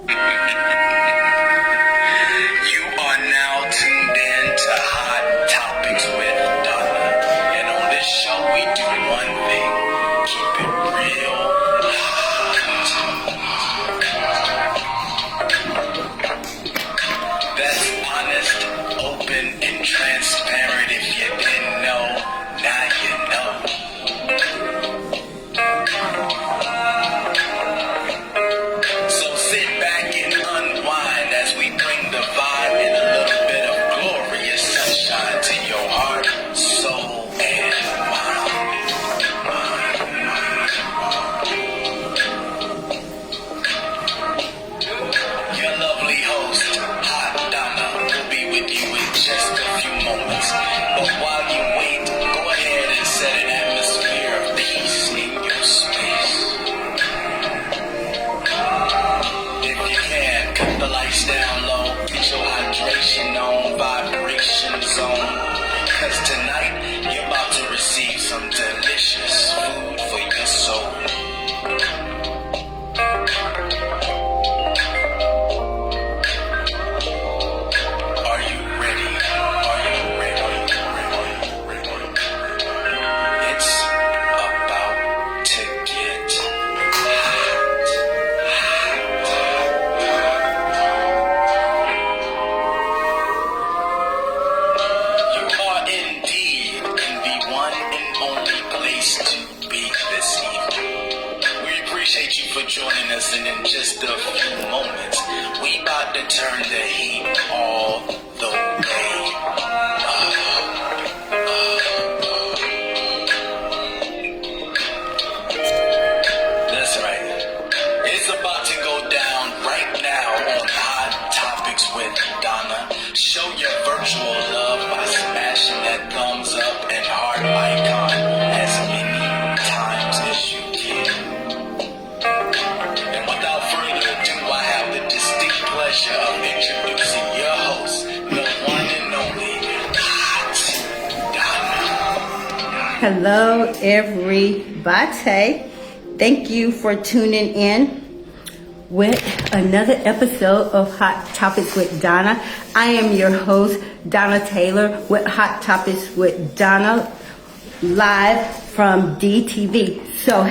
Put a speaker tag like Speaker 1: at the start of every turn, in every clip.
Speaker 1: You are now tuned in to Hot Topics with Donna. And on this show, we do one thing: keep it real hot. That's honest, open, and transparent. If you didn't know, now you know. So sit back and unwind as we bring the vibe and a little bit of glorious sunshine to your heart, soul, and mind. Your lovely host, Hot Donna, will be with you in just a few moments. But while you wait, go ahead and set an atmosphere of peace in your space. If you can, cut the lights down low, get your hydration on, vibration zone. Cause tonight, you're about to receive some delicious food for your soul. Are you ready? Are you ready? It's about to get hot. You are indeed in the one and only place to be this evening. We appreciate you for joining us, and in just a few moments, we about to turn the heat all the way up. That's right. It's about to go down right now on Hot Topics with Donna. Show your virtual love by smashing that thumbs up and heart icon as many times as you can. And without further ado, I have the distinct pleasure of introducing your host, the one and only Hot Donna.
Speaker 2: Hello, everybody. Thank you for tuning in with another episode of Hot Topics with Donna. I am your host, Donna Taylor, with Hot Topics with Donna, live from DTV. So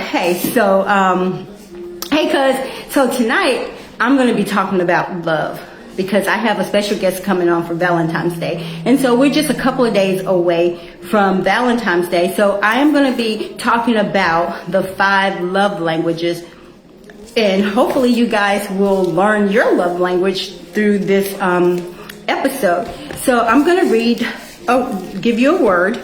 Speaker 2: tonight I'm going to be talking about love, because I have a special guest coming on for Valentine's Day. And so we're just a couple of days away from Valentine's Day. So I am going to be talking about the 5 love languages. And hopefully you guys will learn your love language through this episode. So I'm going to give you a word,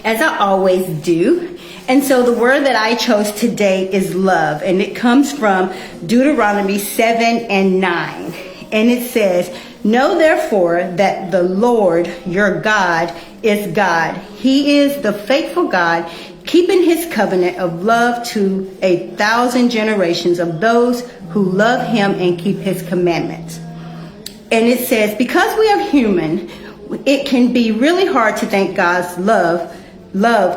Speaker 2: as I always do. And so the word that I chose today is love. And it comes from Deuteronomy 7:9. And it says, "Know therefore that the Lord your God is God. He is the faithful God, keeping his covenant of love to 1,000 generations of those who love him and keep his commandments." And it says, because we are human, it can be really hard to thank God's love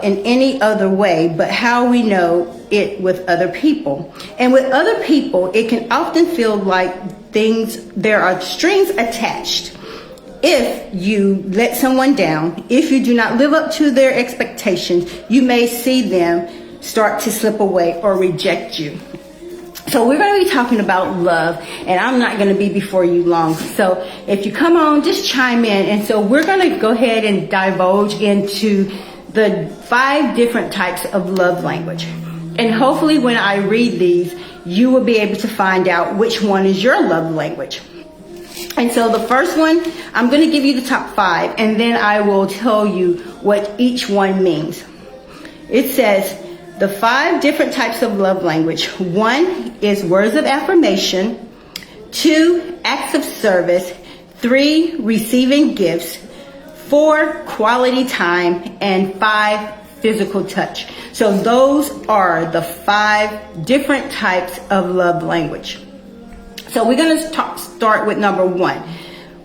Speaker 2: in any other way but how we know it with other people. And with other people, it can often feel like there are strings attached. If you let someone down, if you do not live up to their expectations, you may see them start to slip away or reject you. So we're going to be talking about love, and I'm not going to be before you long. So if you come on, just chime in. And so we're going to go ahead and divulge into the 5 different types of love language. And hopefully when I read these, you will be able to find out which one is your love language. And so the first one, I'm going to give you the top 5, and then I will tell you what each one means. It says the 5 different types of love language. 1 is words of affirmation. 2, acts of service. 3, receiving gifts. 4, quality time. And 5, physical touch. So those are the 5 different types of love language. So we're going to start with number 1,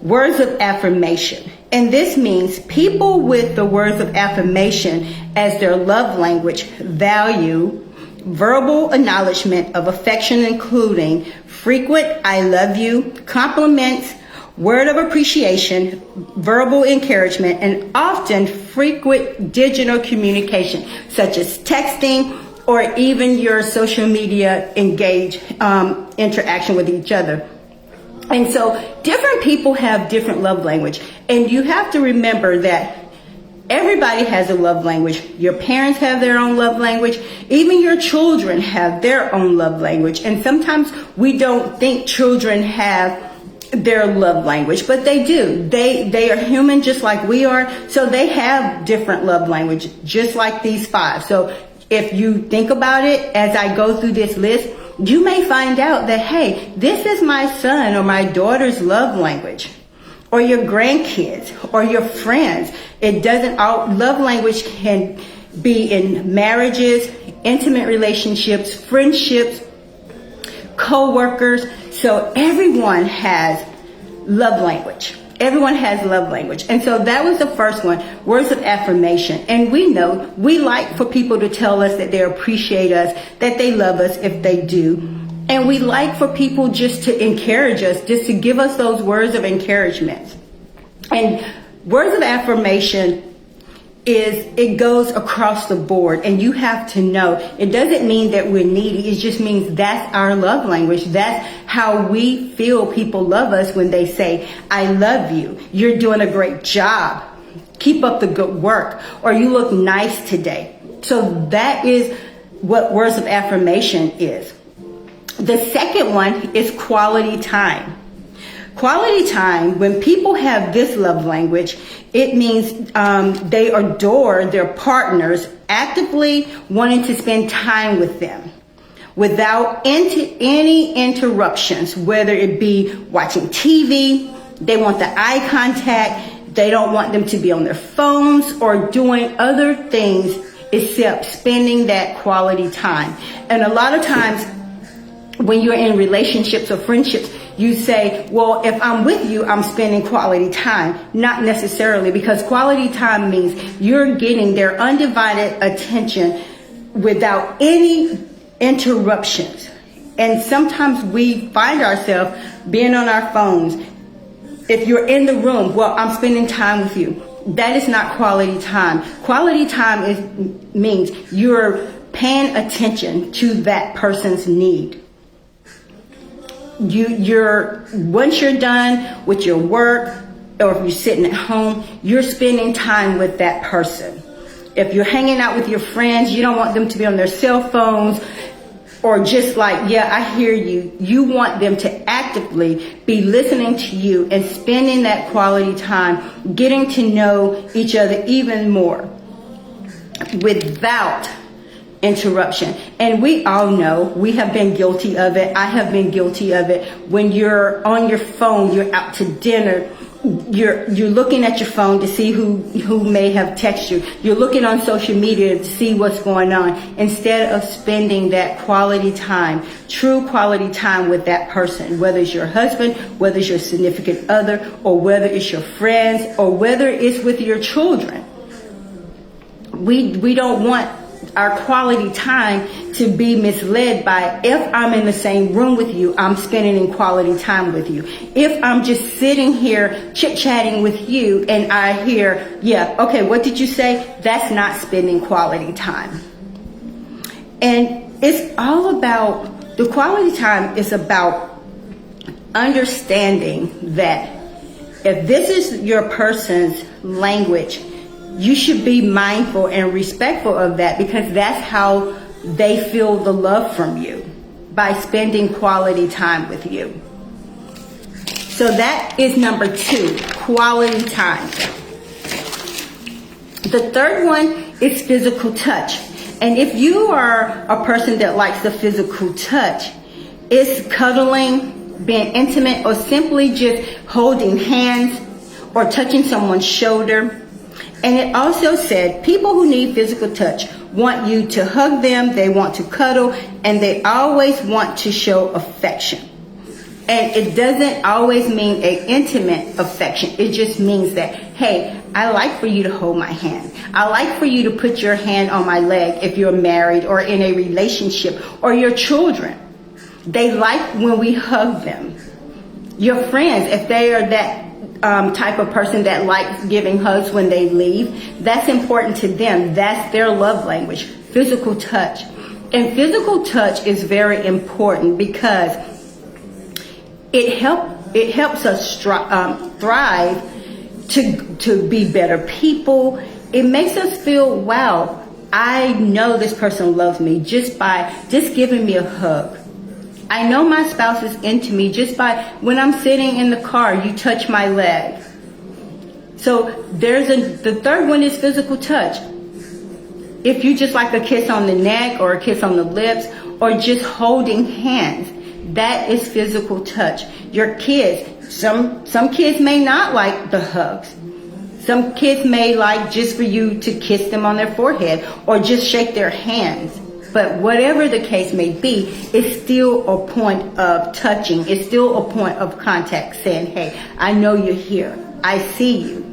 Speaker 2: words of affirmation. And this means people with the words of affirmation as their love language value verbal acknowledgement of affection, including frequent I love you, compliments, word of appreciation, verbal encouragement, and often frequent digital communication, such as texting or even your social media interaction with each other. And so different people have different love language. And you have to remember that everybody has a love language. Your parents have their own love language. Even your children have their own love language. And sometimes we don't think children have their love language, but they do. They are human just like we are. So they have different love language, just like these 5. So if you think about it, as I go through this list, you may find out that, hey, this is my son or my daughter's love language, or your grandkids or your friends. It doesn't, all love language can be in marriages, intimate relationships, friendships, co-workers. So everyone has love language. Everyone has love language. And so that was the first one, words of affirmation. And we know we like for people to tell us that they appreciate us, that they love us if they do. And we like for people just to encourage us, just to give us those words of encouragement. And words of affirmation it goes across the board, and you have to know it doesn't mean that we're needy. It just means that's our love language. That's how we feel people love us, when they say, I love you, you're doing a great job, keep up the good work, or you look nice today. So that is what words of affirmation is. The second one is quality time. Quality time, when people have this love language, it means they adore their partners, actively wanting to spend time with them without any interruptions, whether it be watching TV, they want the eye contact, they don't want them to be on their phones or doing other things except spending that quality time. And a lot of times when you're in relationships or friendships, you say, well, if I'm with you, I'm spending quality time. Not necessarily, because quality time means you're getting their undivided attention without any interruptions. And sometimes we find ourselves being on our phones. If you're in the room, well, I'm spending time with you. That is not quality time. Quality time means you're paying attention to that person's need. Once you're done with your work, or if you're sitting at home, you're spending time with that person. If you're hanging out with your friends, you don't want them to be on their cell phones, or just like, yeah, I hear you. You want them to actively be listening to you and spending that quality time, getting to know each other even more without interruption. And we all know, we have been guilty of it. I have been guilty of it. When you're on your phone, you're out to dinner, you're looking at your phone to see who may have texted you. You're looking on social media to see what's going on, instead of spending that quality time, true quality time with that person, whether it's your husband, whether it's your significant other, or whether it's your friends, or whether it's with your children. We don't want our quality time to be misled by, if I'm in the same room with you, I'm spending in quality time with you. If I'm just sitting here chit-chatting with you and I hear, yeah, okay, what did you say? That's not spending quality time. And it's all about, the quality time is about understanding that if this is your person's language, you should be mindful and respectful of that, because that's how they feel the love from you, by spending quality time with you. So that is number 2, quality time. The third one is physical touch. And if you are a person that likes the physical touch, it's cuddling, being intimate, or simply just holding hands or touching someone's shoulder. And it also said people who need physical touch want you to hug them, they want to cuddle, and they always want to show affection. And it doesn't always mean an intimate affection. It just means that, hey, I like for you to hold my hand. I like for you to put your hand on my leg if you're married or in a relationship, or your children. They like when we hug them. Your friends, if they are that type of person that likes giving hugs when they leave, that's important to them. That's their love language, physical touch. And physical touch is very important because it helps us thrive to be better people. It makes us feel, wow, I know this person loves me just giving me a hug. I know my spouse is into me just by when I'm sitting in the car, you touch my leg. So the third one is physical touch. If you just like a kiss on the neck or a kiss on the lips or just holding hands, that is physical touch. Your kids, some kids may not like the hugs. Some kids may like just for you to kiss them on their forehead or just shake their hands. But whatever the case may be, it's still a point of touching. It's still a point of contact saying, hey, I know you're here. I see you.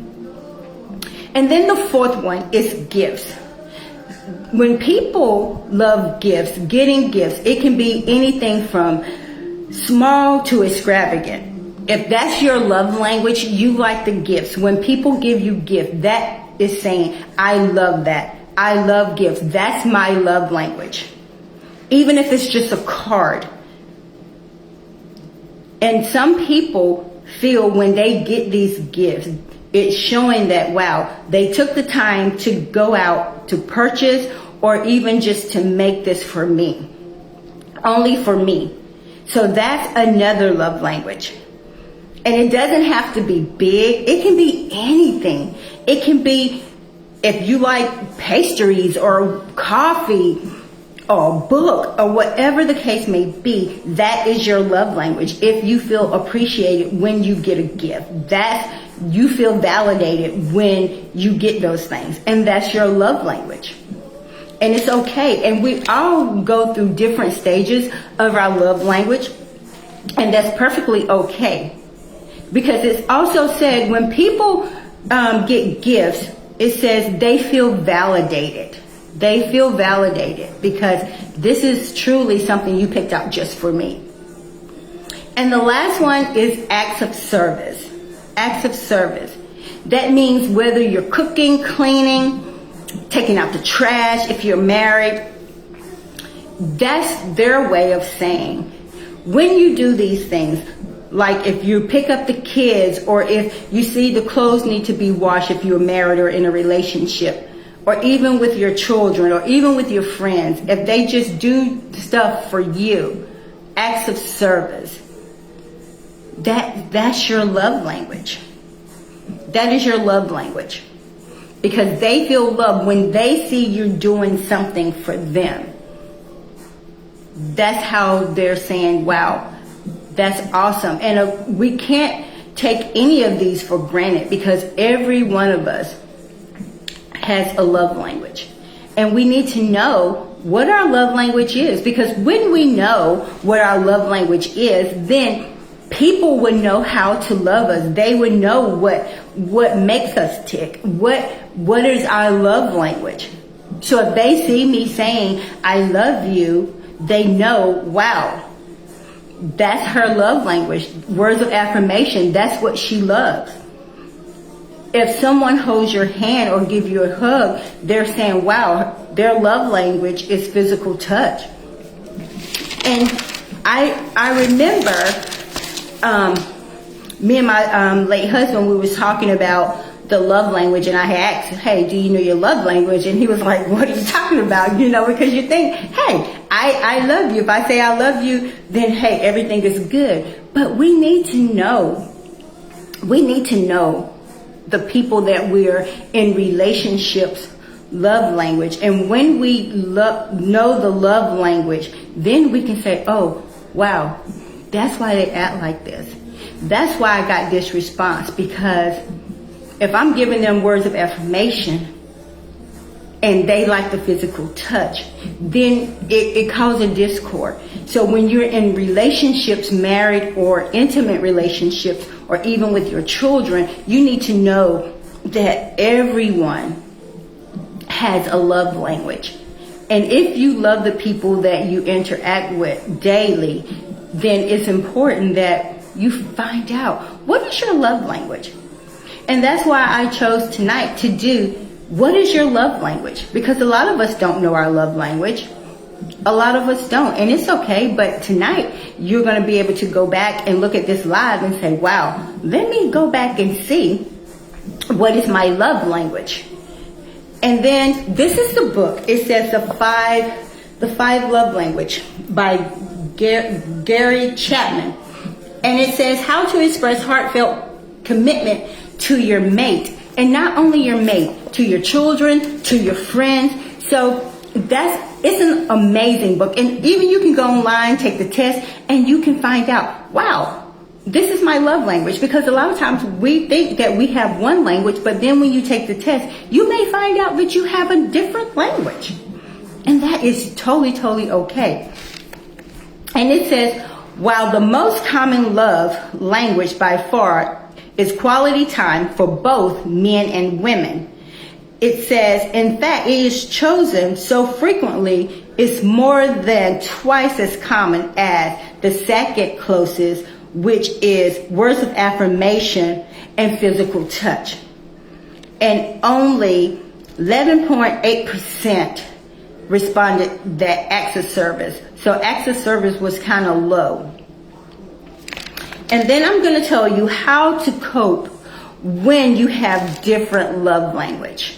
Speaker 2: And then the fourth one is gifts. When people love gifts, getting gifts, it can be anything from small to extravagant. If that's your love language, you like the gifts. When people give you gifts, that is saying, I love that. I love gifts. That's my love language. Even if it's just a card. And some people feel when they get these gifts, it's showing that, wow, they took the time to go out to purchase or even just to make this for me. Only for me. So that's another love language. And it doesn't have to be big. It can be anything. It can be if you like pastries or coffee or a book or whatever the case may be, that is your love language. If you feel appreciated when you get a gift, you feel validated when you get those things. And that's your love language. And it's okay. And we all go through different stages of our love language. And that's perfectly okay. Because it's also said when people get gifts, it says they feel validated. They feel validated because this is truly something you picked out just for me. And the last one is acts of service. Acts of service. That means whether you're cooking, cleaning, taking out the trash, if you're married, that's their way of saying, when you do these things, like if you pick up the kids or if you see the clothes need to be washed if you're married or in a relationship, or even with your children or even with your friends, if they just do stuff for you, acts of service, that's your love language. That is your love language. Because they feel love when they see you doing something for them. That's how they're saying, wow, that's awesome. And we can't take any of these for granted because every one of us has a love language. And we need to know what our love language is. Because when we know what our love language is, then people would know how to love us. They would know what makes us tick. What is our love language? So if they see me saying, I love you, they know, wow, that's her love language. Words of affirmation, that's what she loves. If someone holds your hand or give you a hug, they're saying, wow, their love language is physical touch. And I remember me and my late husband, we was talking about the love language, and I had asked, hey, do you know your love language? And he was like, what are you talking about? Because you think, hey, I love you. If I say I love you, then hey, everything is good. But we need to know the people that we're in relationships love language. And when we know the love language, then we can say, oh, wow, that's why they act like this. That's why I got this response, because if I'm giving them words of affirmation and they like the physical touch, then it causes a discord. So when you're in relationships, married or intimate relationships, or even with your children, you need to know that everyone has a love language. And if you love the people that you interact with daily, then it's important that you find out, what is your love language? And that's why I chose tonight to do, what is your love language? Because a lot of us don't know our love language. A lot of us don't, and it's okay, but tonight you're going to be able to go back and look at this live and say, wow, let me go back and see what is my love language. And then this is the book. It says the five love language by Gary Chapman. And it says how to express heartfelt commitment to your mate, and not only your mate, to your children, to your friends. So it's an amazing book. And even you can go online, take the test, and you can find out, wow, this is my love language. Because a lot of times we think that we have one language, but then when you take the test, you may find out that you have a different language. And that is totally okay. And it says, while the most common love language by far is quality time for both men and women, it says, in fact, it is chosen so frequently, it's more than twice as common as the second closest, which is words of affirmation and physical touch. And only 11.8% responded that acts of service. So acts of service was kind of low. And then I'm going to tell you how to cope when you have different love language.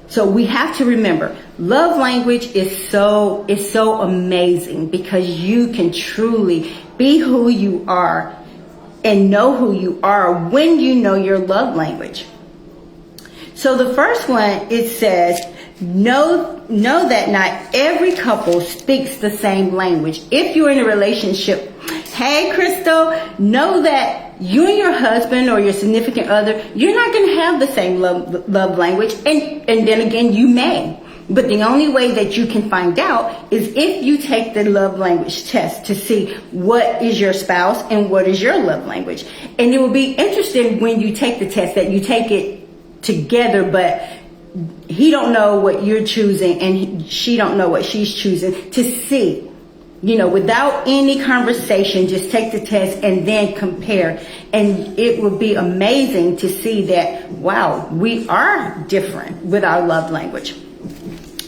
Speaker 2: So we have to remember, love language is so amazing, because you can truly be who you are and know who you are when you know your love language. So the first one, it says, know that not every couple speaks the same language. If you're in a relationship, hey Crystal, know that you and your husband or your significant other, you're not going to have the same love language. And then again, you may. But the only way that you can find out is if you take the love language test to see what is your spouse and what is your love language. And it will be interesting when you take the test that you take it together, but he don't know what you're choosing and she don't know what she's choosing, to see. Without any conversation, just take the test and then compare. And it will be amazing to see that, wow, we are different with our love language.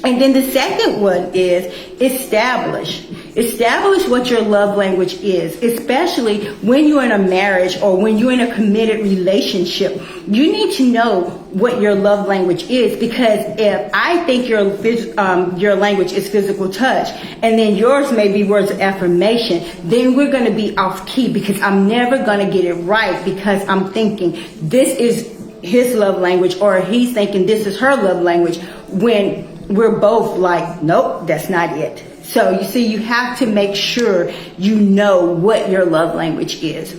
Speaker 2: And then the second one is establish. Establish what your love language is, especially when you're in a marriage or when you're in a committed relationship. You need to know what your love language is, because if I think your language is physical touch and then yours may be words of affirmation, then we're going to be off key, because I'm never going to get it right, because I'm thinking this is his love language or he's thinking this is her love language, when we're both like, nope, that's not it. So you see, you have to make sure you know what your love language is.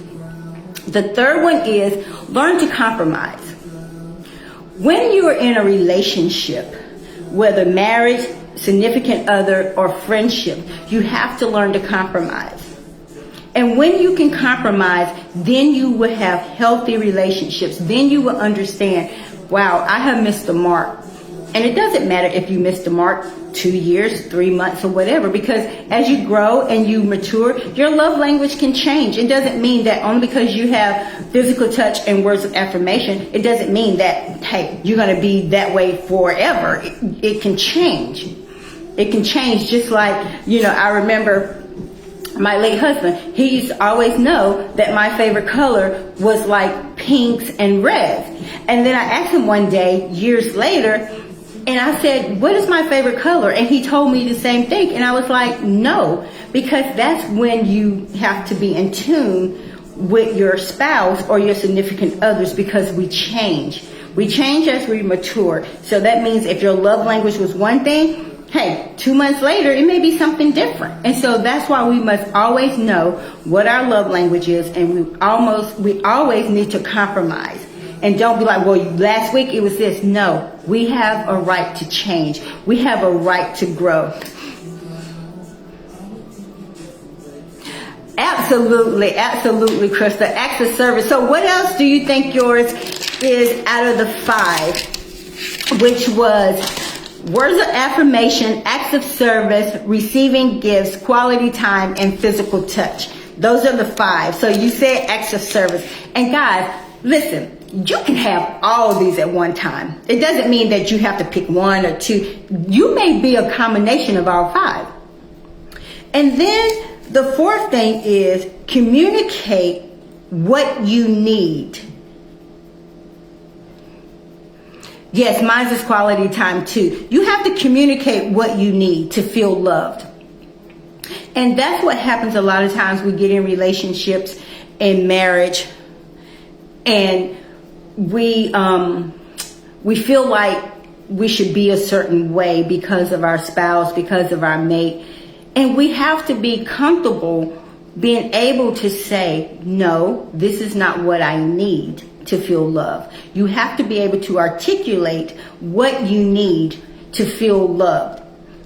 Speaker 2: The third one is learn to compromise. When you are in a relationship, whether marriage, significant other, or friendship, you have to learn to compromise. And when you can compromise, then you will have healthy relationships. Then you will understand, wow, I have missed the mark. And it doesn't matter if you missed the mark 2 years, 3 months, or whatever, because as you grow and you mature, your love language can change. It doesn't mean that only because you have physical touch and words of affirmation, it doesn't mean that, hey, you're going to be that way forever. It can change. It can change, just like, I remember my late husband, he used to always know that my favorite color was like pinks and reds. And then I asked him one day, years later, and I said, what is my favorite color? And he told me the same thing. And I was like, no, because that's when you have to be in tune with your spouse or your significant others, because we change. We change as we mature. So that means if your love language was one thing, hey, 2 months later, it may be something different. And so that's why we must always know what our love language is. And we always need to compromise. And don't be like, well, last week it was this. No, we have a right to change. We have a right to grow. Absolutely, Krista. Acts of service. So what else do you think yours is out of the 5, which was words of affirmation, acts of service, receiving gifts, quality time, and physical touch. Those are the 5. So you said acts of service. And guys, listen, you can have all of these at one time. It doesn't mean that you have to pick 1 or 2. You may be a combination of all 5. And then the 4th thing is communicate what you need. Yes, mine is quality time too. You have to communicate what you need to feel loved. And that's what happens a lot of times. We get in relationships and marriage, and we feel like we should be a certain way because of our spouse, because of our mate. And we have to be comfortable being able to say, no, this is not what I need to feel love. You have to be able to articulate what you need to feel loved.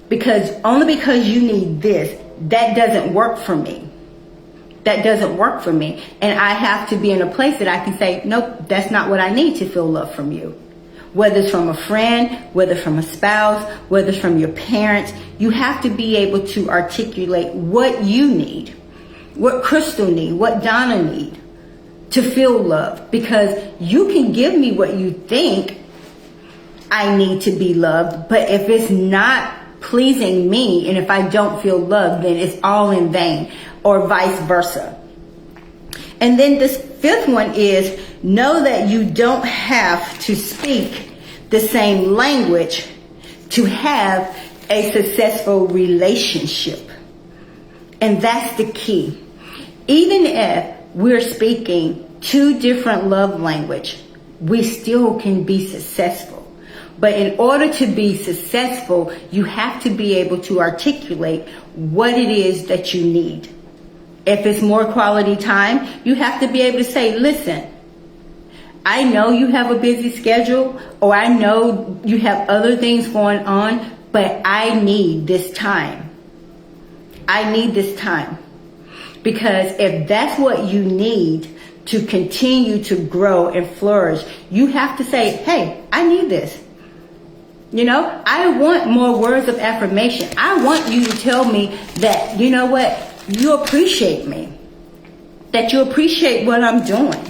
Speaker 2: Because only because you need this, that doesn't work for me. That doesn't work for me. And I have to be in a place that I can say, nope, that's not what I need to feel love from you. Whether it's from a friend, whether from a spouse, whether it's from your parents, you have to be able to articulate what you need, what Crystal needs, what Donna needs to feel loved. Because you can give me what you think I need to be loved, but if it's not pleasing me and if I don't feel loved, then it's all in vain, or vice versa. And then this 5th one is know that you don't have to speak the same language to have a successful relationship. And that's the key. Even if we're speaking 2 different love languages, we still can be successful. But in order to be successful, you have to be able to articulate what it is that you need. If it's more quality time, you have to be able to say, listen, I know you have a busy schedule, or I know you have other things going on, but I need this time. I need this time. Because if that's what you need to continue to grow and flourish, you have to say, hey, I need this. You know, I want more words of affirmation. I want you to tell me that, you know what, you appreciate me. That you appreciate what I'm doing.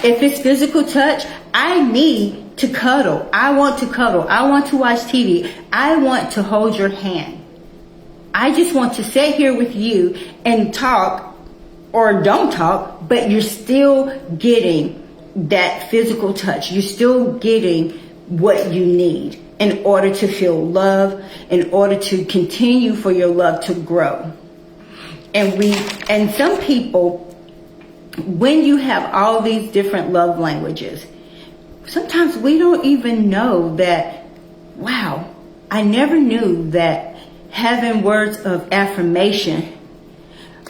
Speaker 2: If it's physical touch, I need to cuddle. I want to cuddle. I want to watch TV. I want to hold your hand. I just want to sit here with you and talk, or don't talk, but you're still getting that physical touch. You're still getting what you need in order to feel love, in order to continue for your love to grow. And some people, when you have all these different love languages, sometimes we don't even know that, wow, I never knew that having words of affirmation,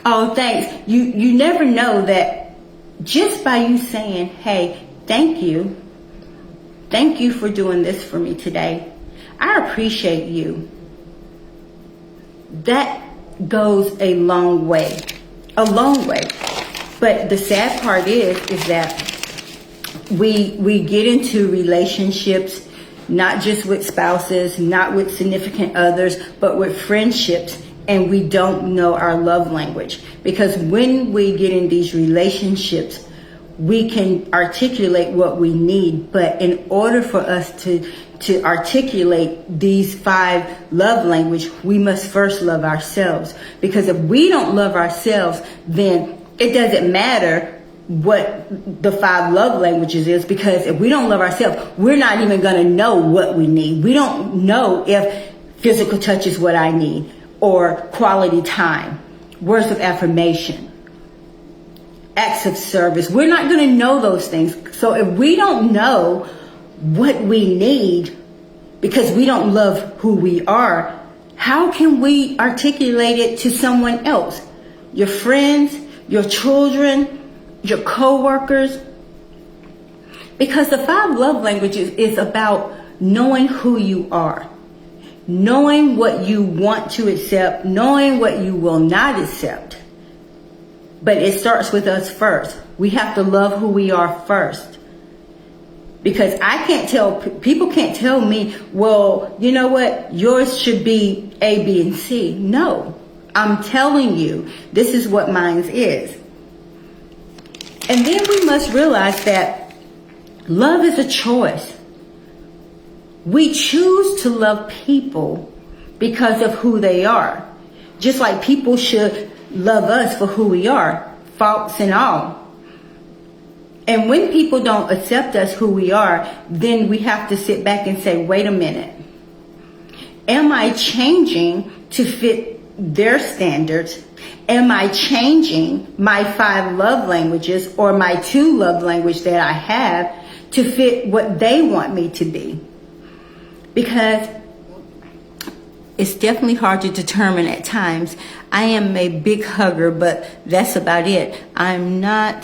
Speaker 2: oh, thanks. You never know that just by you saying, hey, thank you. Thank you for doing this for me today. I appreciate you. That goes a long way. A long way. But the sad part is that we get into relationships, not just with spouses, not with significant others, but with friendships, and we don't know our love language. Because when we get in these relationships, we can articulate what we need, but in order for us to articulate these 5 love languages, we must first love ourselves. Because if we don't love ourselves, then it doesn't matter what the 5 love languages is, because if we don't love ourselves, we're not even going to know what we need. We don't know if physical touch is what I need, or quality time, words of affirmation, acts of service. We're not going to know those things. So if we don't know what we need, because we don't love who we are, how can we articulate it to someone else? Your friends, your children, your co-workers? Because the 5 love languages is about knowing who you are, knowing what you want to accept, knowing what you will not accept. But it starts with us first. We have to love who we are first. Because I can't tell, people can't tell me, well, you know what, yours should be A, B, and C. No, I'm telling you, this is what mine is. And then we must realize that love is a choice. We choose to love people because of who they are. Just like people should love us for who we are, faults and all. And when people don't accept us who we are, then we have to sit back and say, wait a minute. Am I changing to fit their standards? Am I changing my 5 love languages or my 2 love language that I have to fit what they want me to be? Because it's definitely hard to determine at times. I am a big hugger, but that's about it. I'm not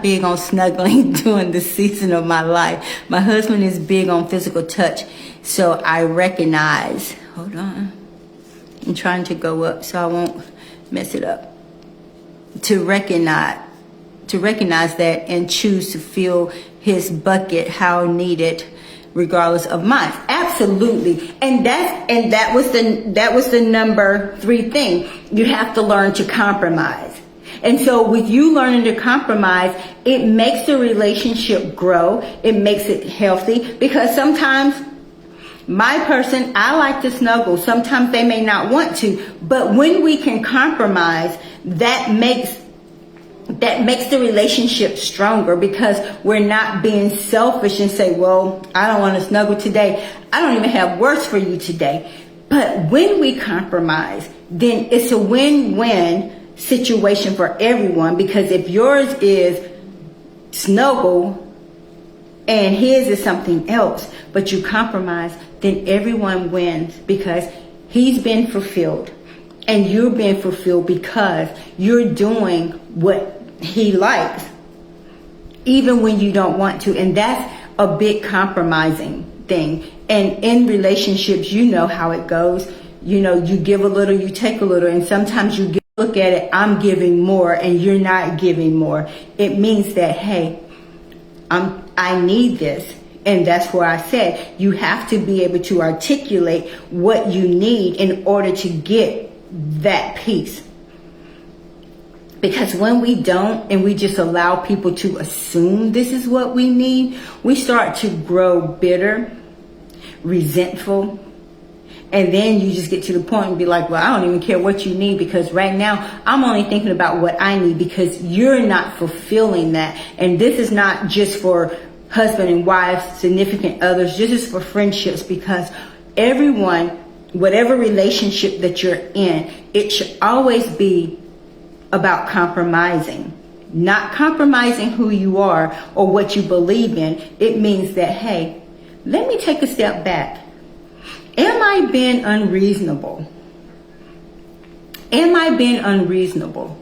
Speaker 2: big on snuggling during the season of my life. My husband is big on physical touch. So I recognize, hold on. I'm trying to go up so I won't mess it up. To recognize that and choose to fill his bucket how needed, regardless of mine. Absolutely. And that was the number 3 thing. You have to learn to compromise. And so with you learning to compromise, it makes the relationship grow. It makes it healthy, because sometimes my person, I like to snuggle. Sometimes they may not want to, but when we can compromise, that makes the relationship stronger, because we're not being selfish and say, well, I don't want to snuggle today. I don't even have words for you today. But when we compromise, then it's a win-win situation for everyone, because if yours is snuggle and his is something else, but you compromise, then everyone wins, because he's been fulfilled and you're being fulfilled because you're doing what he likes, even when you don't want to. And that's a big compromising thing. And in relationships, you know how it goes. You know, you give a little, you take a little, and sometimes you look at it, I'm giving more and you're not giving more. It means that, hey, I need this. And that's where I said you have to be able to articulate what you need in order to get that peace. Because when we don't, and we just allow people to assume this is what we need, we start to grow bitter, resentful. And then you just get to the point and be like, well, I don't even care what you need, because right now I'm only thinking about what I need, because you're not fulfilling that. And this is not just for husband and wives, significant others. This is for friendships, because everyone, whatever relationship that you're in, it should always be about compromising. Not compromising who you are or what you believe in. It means that, hey, let me take a step back. Am I being unreasonable? Am I being unreasonable?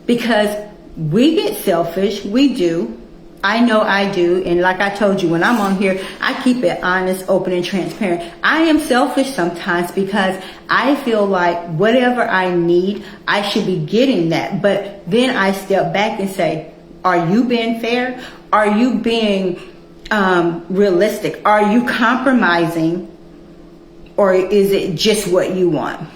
Speaker 2: Because we get selfish. We do. I know I do. And like I told you, when I'm on here, I keep it honest, open, and transparent. I am selfish sometimes because I feel like whatever I need, I should be getting that. But then I step back and say, are you being fair? Are you being realistic? Are you compromising? Or is it just what you want?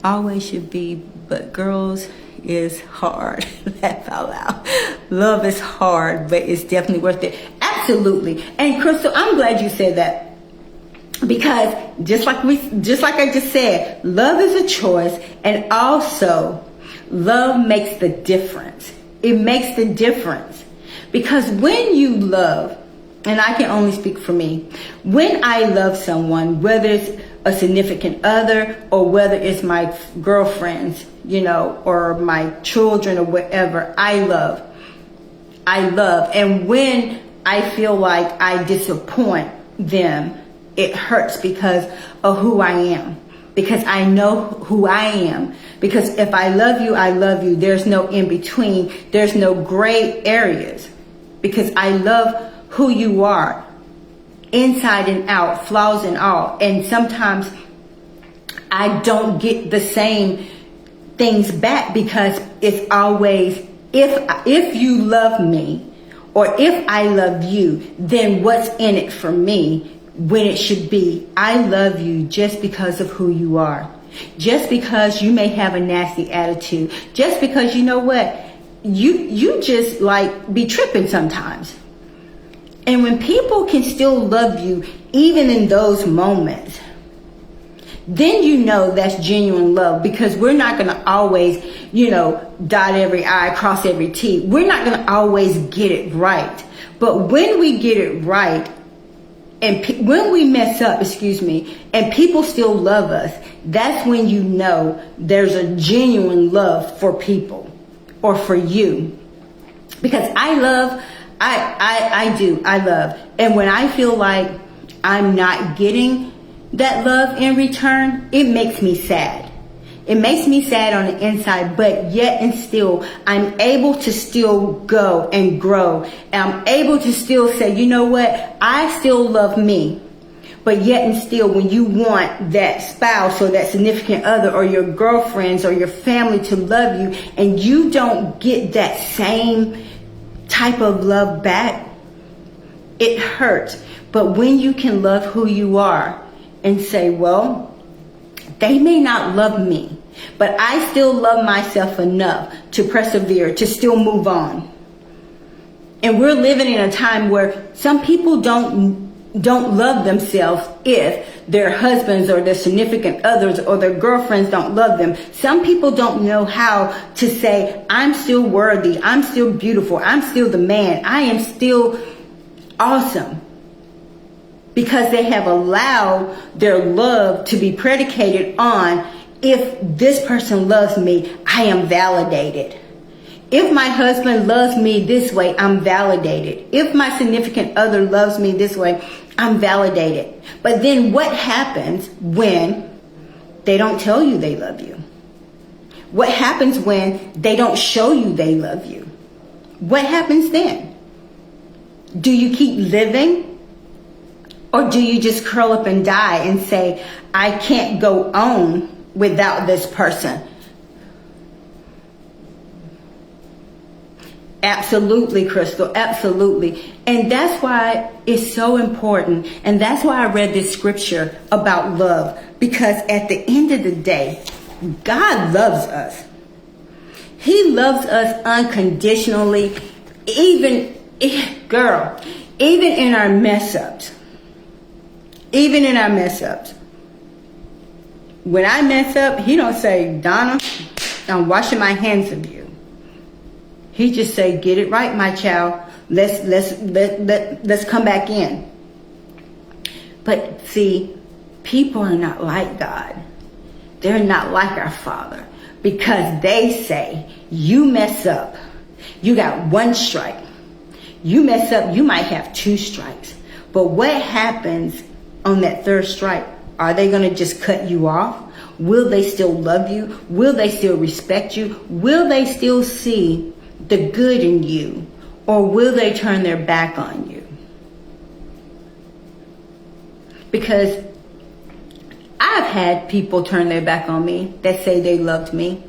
Speaker 2: Always should be, but girls, is hard. Laugh out loud. Love is hard, but it's definitely worth it. Absolutely. And Crystal, I'm glad you said that, because just like I just said, love is a choice, and also love makes the difference. It makes the difference, because when you love, and I can only speak for me, when I love someone, whether it's a significant other or whether it's my girlfriends, you know, or my children or whatever, I love. And when I feel like I disappoint them, it hurts because of who I am. Because I know who I am. Because if I love you, I love you. There's no in between. There's no gray areas. Because I love who you are, inside and out, flaws and all. And sometimes I don't get the same things back, because it's always if you love me, or if I love you, then what's in it for me, when it should be, I love you just because of who you are. Just because you may have a nasty attitude. Just because, you know what, you just like be tripping sometimes. And when people can still love you, even in those moments, then you know that's genuine love, because we're not going to always, dot every I, cross every T. We're not going to always get it right. But when we get it right, and when we mess up, and people still love us, that's when you know there's a genuine love for people or for you. Because I love. And when I feel like I'm not getting that love in return, it makes me sad. It makes me sad on the inside, but yet and still, I'm able to still go and grow. And I'm able to still say, you know what? I still love me. But yet and still, when you want that spouse or that significant other or your girlfriends or your family to love you, and you don't get that same type of love back, it hurts. But when you can love who you are and say, well, they may not love me, but I still love myself enough to persevere, to still move on. And we're living in a time where some people don't love themselves if their husbands or their significant others or their girlfriends don't love them. Some people don't know how to say, I'm still worthy, I'm still beautiful, I'm still the man, I am still awesome. Because they have allowed their love to be predicated on, if this person loves me, I am validated. If my husband loves me this way, I'm validated. If my significant other loves me this way, I'm validated. But then what happens when they don't tell you they love you? What happens when they don't show you they love you? What happens then? Do you keep living? Or do you just curl up and die and say, I can't go on without this person? Absolutely, Crystal, absolutely. And that's why it's so important. And that's why I read this scripture about love. Because at the end of the day, God loves us. He loves us unconditionally, even in our mess ups. Even in our mess ups. When I mess up, he don't say, Donna, I'm washing my hands of you. He just say, get it right, my child. Let's come back in. But see, people are not like God. They're not like our Father, because they say, you mess up, you got one strike. You mess up, you might have 2 strikes. But what happens on that 3rd strike? Are they going to just cut you off? Will they still love you? Will they still respect you? Will they still see the good in you? Or will they turn their back on you? Because I've had people turn their back on me that say they loved me.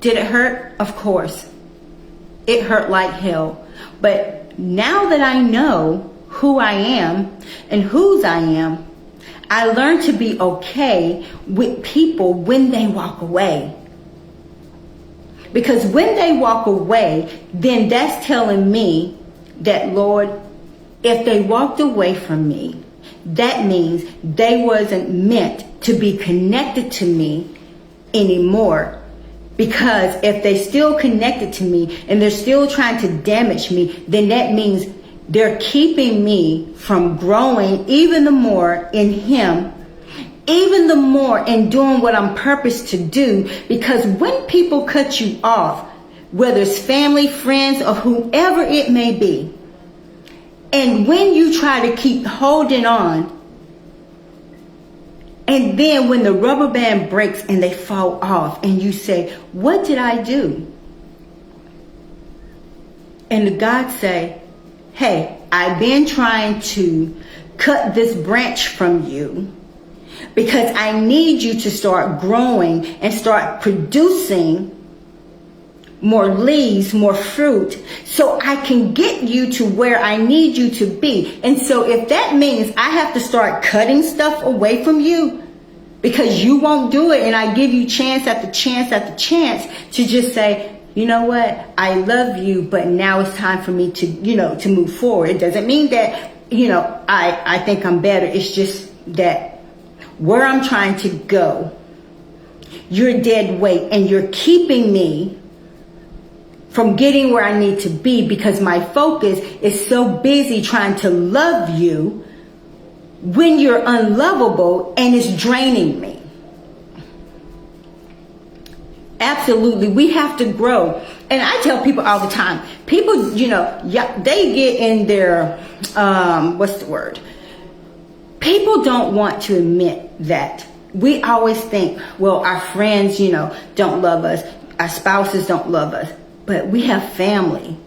Speaker 2: Did it hurt? Of course. It hurt like hell. But now that I know who I am and whose I am, I learned to be okay with people when they walk away. Because when they walk away, then that's telling me that, Lord, if they walked away from me, that means they wasn't meant to be connected to me anymore. Because if they still connected to me and they're still trying to damage me, then that means they're keeping me from growing even the more in Him, even the more in doing what I'm purposed to do. Because when people cut you off, whether it's family, friends, or whoever it may be, and when you try to keep holding on, and then when the rubber band breaks and they fall off and you say, what did I do? And God say, hey, I've been trying to cut this branch from you because I need you to start growing and start producing more leaves, more fruit, so I can get you to where I need you to be. And so if that means I have to start cutting stuff away from you because you won't do it, and I give you chance after chance after chance to just say, you know what, I love you, but now it's time for me to, to move forward. It doesn't mean that, I think I'm better. It's just that where I'm trying to go, you're dead weight, and you're keeping me from getting where I need to be because my focus is so busy trying to love you when you're unlovable, and it's draining me. Absolutely, we have to grow. And I tell people all the time, people, they get in their, people don't want to admit that. We always think, well, our friends, don't love us. Our spouses don't love us. But we have family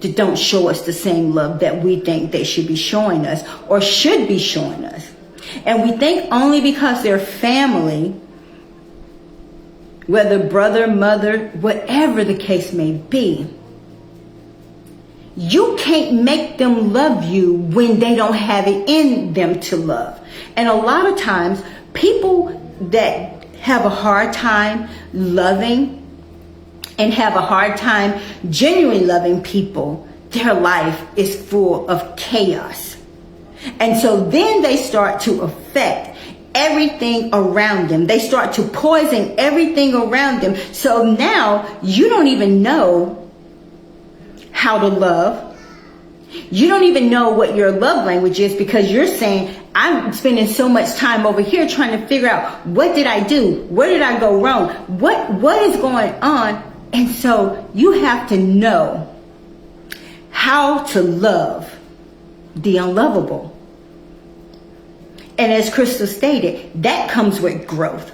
Speaker 2: that don't show us the same love that we think they should be showing us or should be showing us. And we think only because they're family, whether brother, mother, whatever the case may be, you can't make them love you when they don't have it in them to love. And a lot of times, people that have a hard time loving and have a hard time genuinely loving people, their life is full of chaos. And so then they start to affect everything around them. They start to poison everything around them. So now you don't even know how to love. You don't even know what your love language is because you're saying, I'm spending so much time over here trying to figure out, what did I do? Where did I go wrong? What is going on? And so you have to know how to love the unlovable. And as Crystal stated, that comes with growth.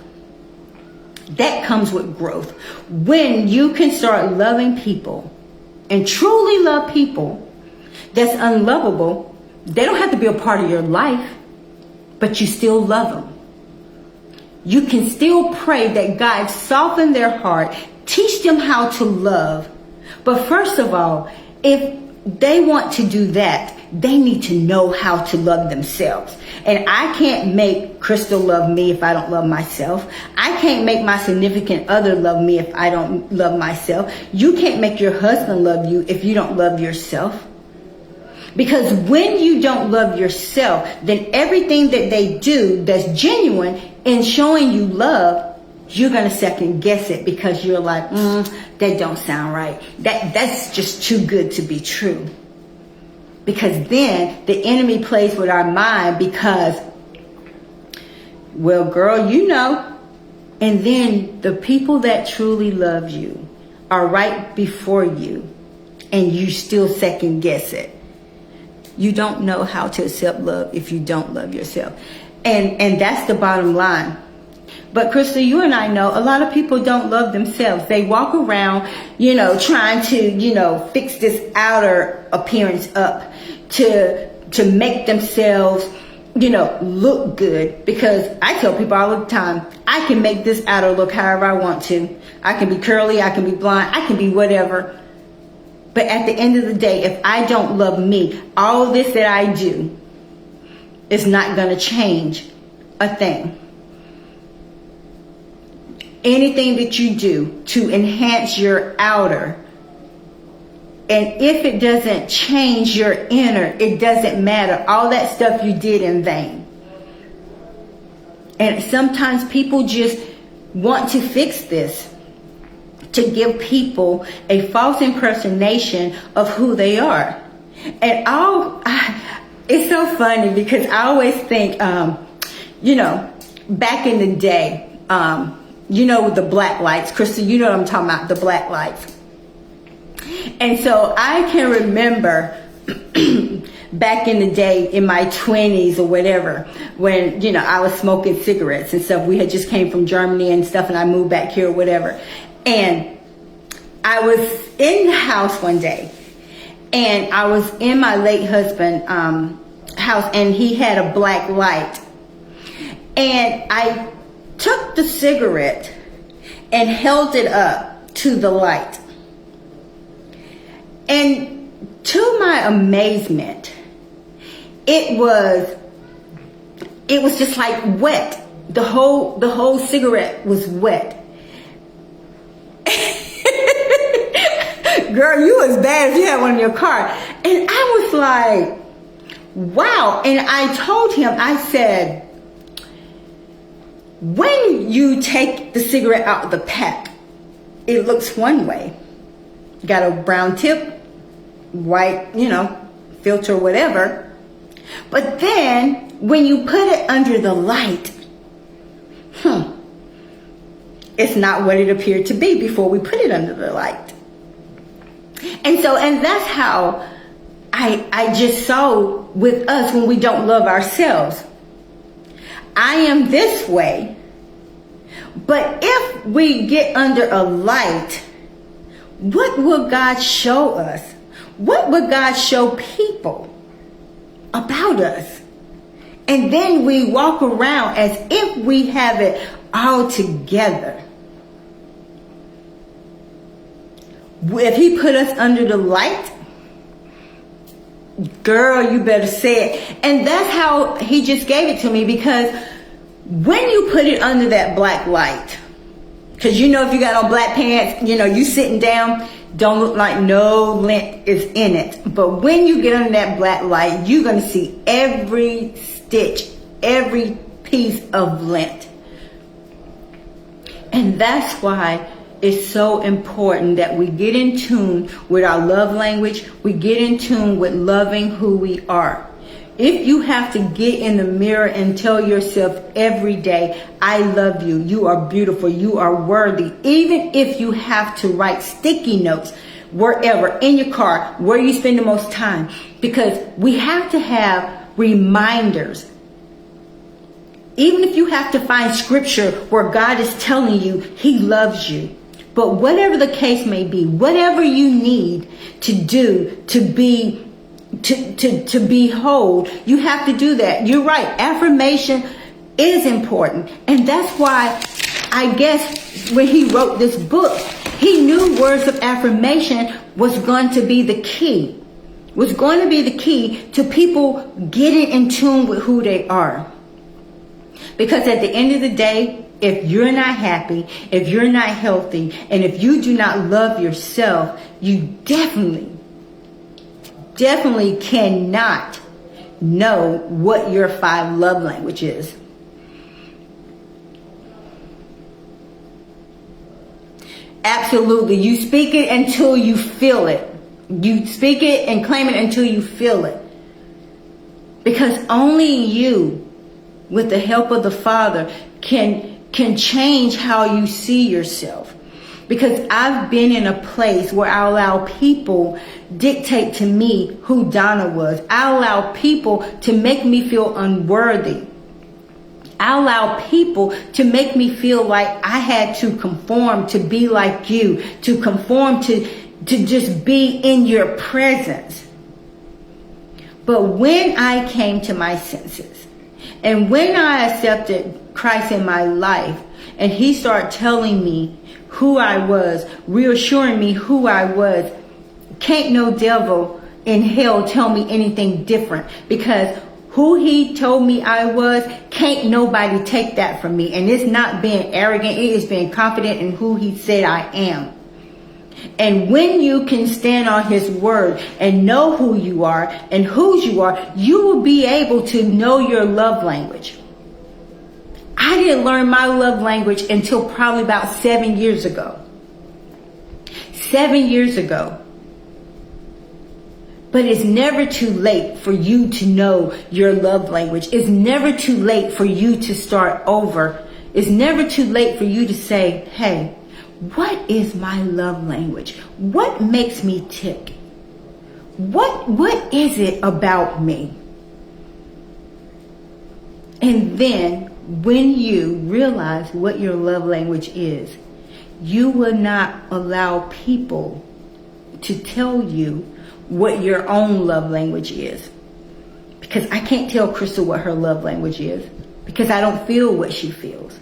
Speaker 2: That comes with growth. When you can start loving people and truly love people that's unlovable, they don't have to be a part of your life, but you still love them. You can still pray that God soften their heart, teach them how to love. But first of all, if they want to do that, they need to know how to love themselves. And I can't make Crystal love me if I don't love myself. I can't make my significant other love me if I don't love myself. You can't make your husband love you if you don't love yourself. Because when you don't love yourself, then everything that they do that's genuine in showing you love, you're going to second guess it because you're like, that don't sound right. That's just too good to be true. Because then the enemy plays with our mind because, well, girl, and then the people that truly love you are right before you and you still second guess it. You don't know how to accept love if you don't love yourself. And that's the bottom line. But Crystal, you and I know a lot of people don't love themselves. They walk around, trying to, fix this outer appearance up to make themselves, look good. Because I tell people all the time, I can make this outer look however I want to. I can be curly, I can be blonde, I can be whatever. But at the end of the day, if I don't love me, all this that I do is not going to change a thing. Anything that you do to enhance your outer, and if it doesn't change your inner, it doesn't matter. All that stuff you did in vain. And sometimes people just want to fix this to give people a false impersonation of who they are. And it's so funny because I always think, back in the day, the black lights. Crystal, you know what I'm talking about, the black lights. And so I can remember back in the day in my 20s or whatever, when, I was smoking cigarettes and stuff. We had just came from Germany and stuff, and I moved back here or whatever. And I was in the house one day, and I was in my late husband's house, and he had a black light. And I took the cigarette and held it up to the light. And to my amazement, it was just like wet. The whole cigarette was wet. Girl, you as bad as you had one in your car. And I was like, wow. And I told him, I said, when you take the cigarette out of the pack, it looks one way. Got a brown tip, white, filter, whatever. But then when you put it under the light, it's not what it appeared to be before we put it under the light. And that's how I just saw with us when we don't love ourselves. I am this way, but if we get under a light, what will God show us? What would God show people about us? And then we walk around as if we have it all together. If he put us under the light, girl, you better say it. And that's how he just gave it to me, because when you put it under that black light, because if you got on black pants, you sitting down, don't look like no lint is in it. But when you get under that black light, you're going to see every stitch, every piece of lint. And that's why it's so important that we get in tune with our love language. We get in tune with loving who we are. If you have to get in the mirror and tell yourself every day, I love you, you are beautiful, you are worthy. Even if you have to write sticky notes wherever, in your car, where you spend the most time. Because we have to have reminders. Even if you have to find scripture where God is telling you he loves you. But whatever the case may be, whatever you need to do to be whole, you have to do that. You're right. Affirmation is important. And that's why I guess when he wrote this book, he knew words of affirmation was going to be the key. Was going to be the key to people getting in tune with who they are. Because at the end of the day, if you're not happy, if you're not healthy, and if you do not love yourself, you definitely cannot know what your 5 love language is. Absolutely. You speak it until you feel it. You speak it and claim it until you feel it. Because only you, with the help of the Father, can change how you see yourself. Because I've been in a place where I allow people dictate to me who Donna was. I allow people to make me feel unworthy. I allow people to make me feel like I had to conform to be like you, to conform to just be in your presence. But when I came to my senses, and when I accepted Christ in my life, and he started telling me who I was, reassuring me who I was, can't no devil in hell tell me anything different, because who he told me I was, can't nobody take that from me. And it's not being arrogant, it is being confident in who he said I am. And when you can stand on his word and know who you are and whose you are, you will be able to know your love language. I didn't learn my love language until probably about 7 years ago. 7 years ago. But it's never too late for you to know your love language. It's never too late for you to start over. It's never too late for you to say, hey, what is my love language? What makes me tick? What is it about me? And then when you realize what your love language is, you will not allow people to tell you what your own love language is. Because I can't tell Crystal what her love language is, because I don't feel what she feels.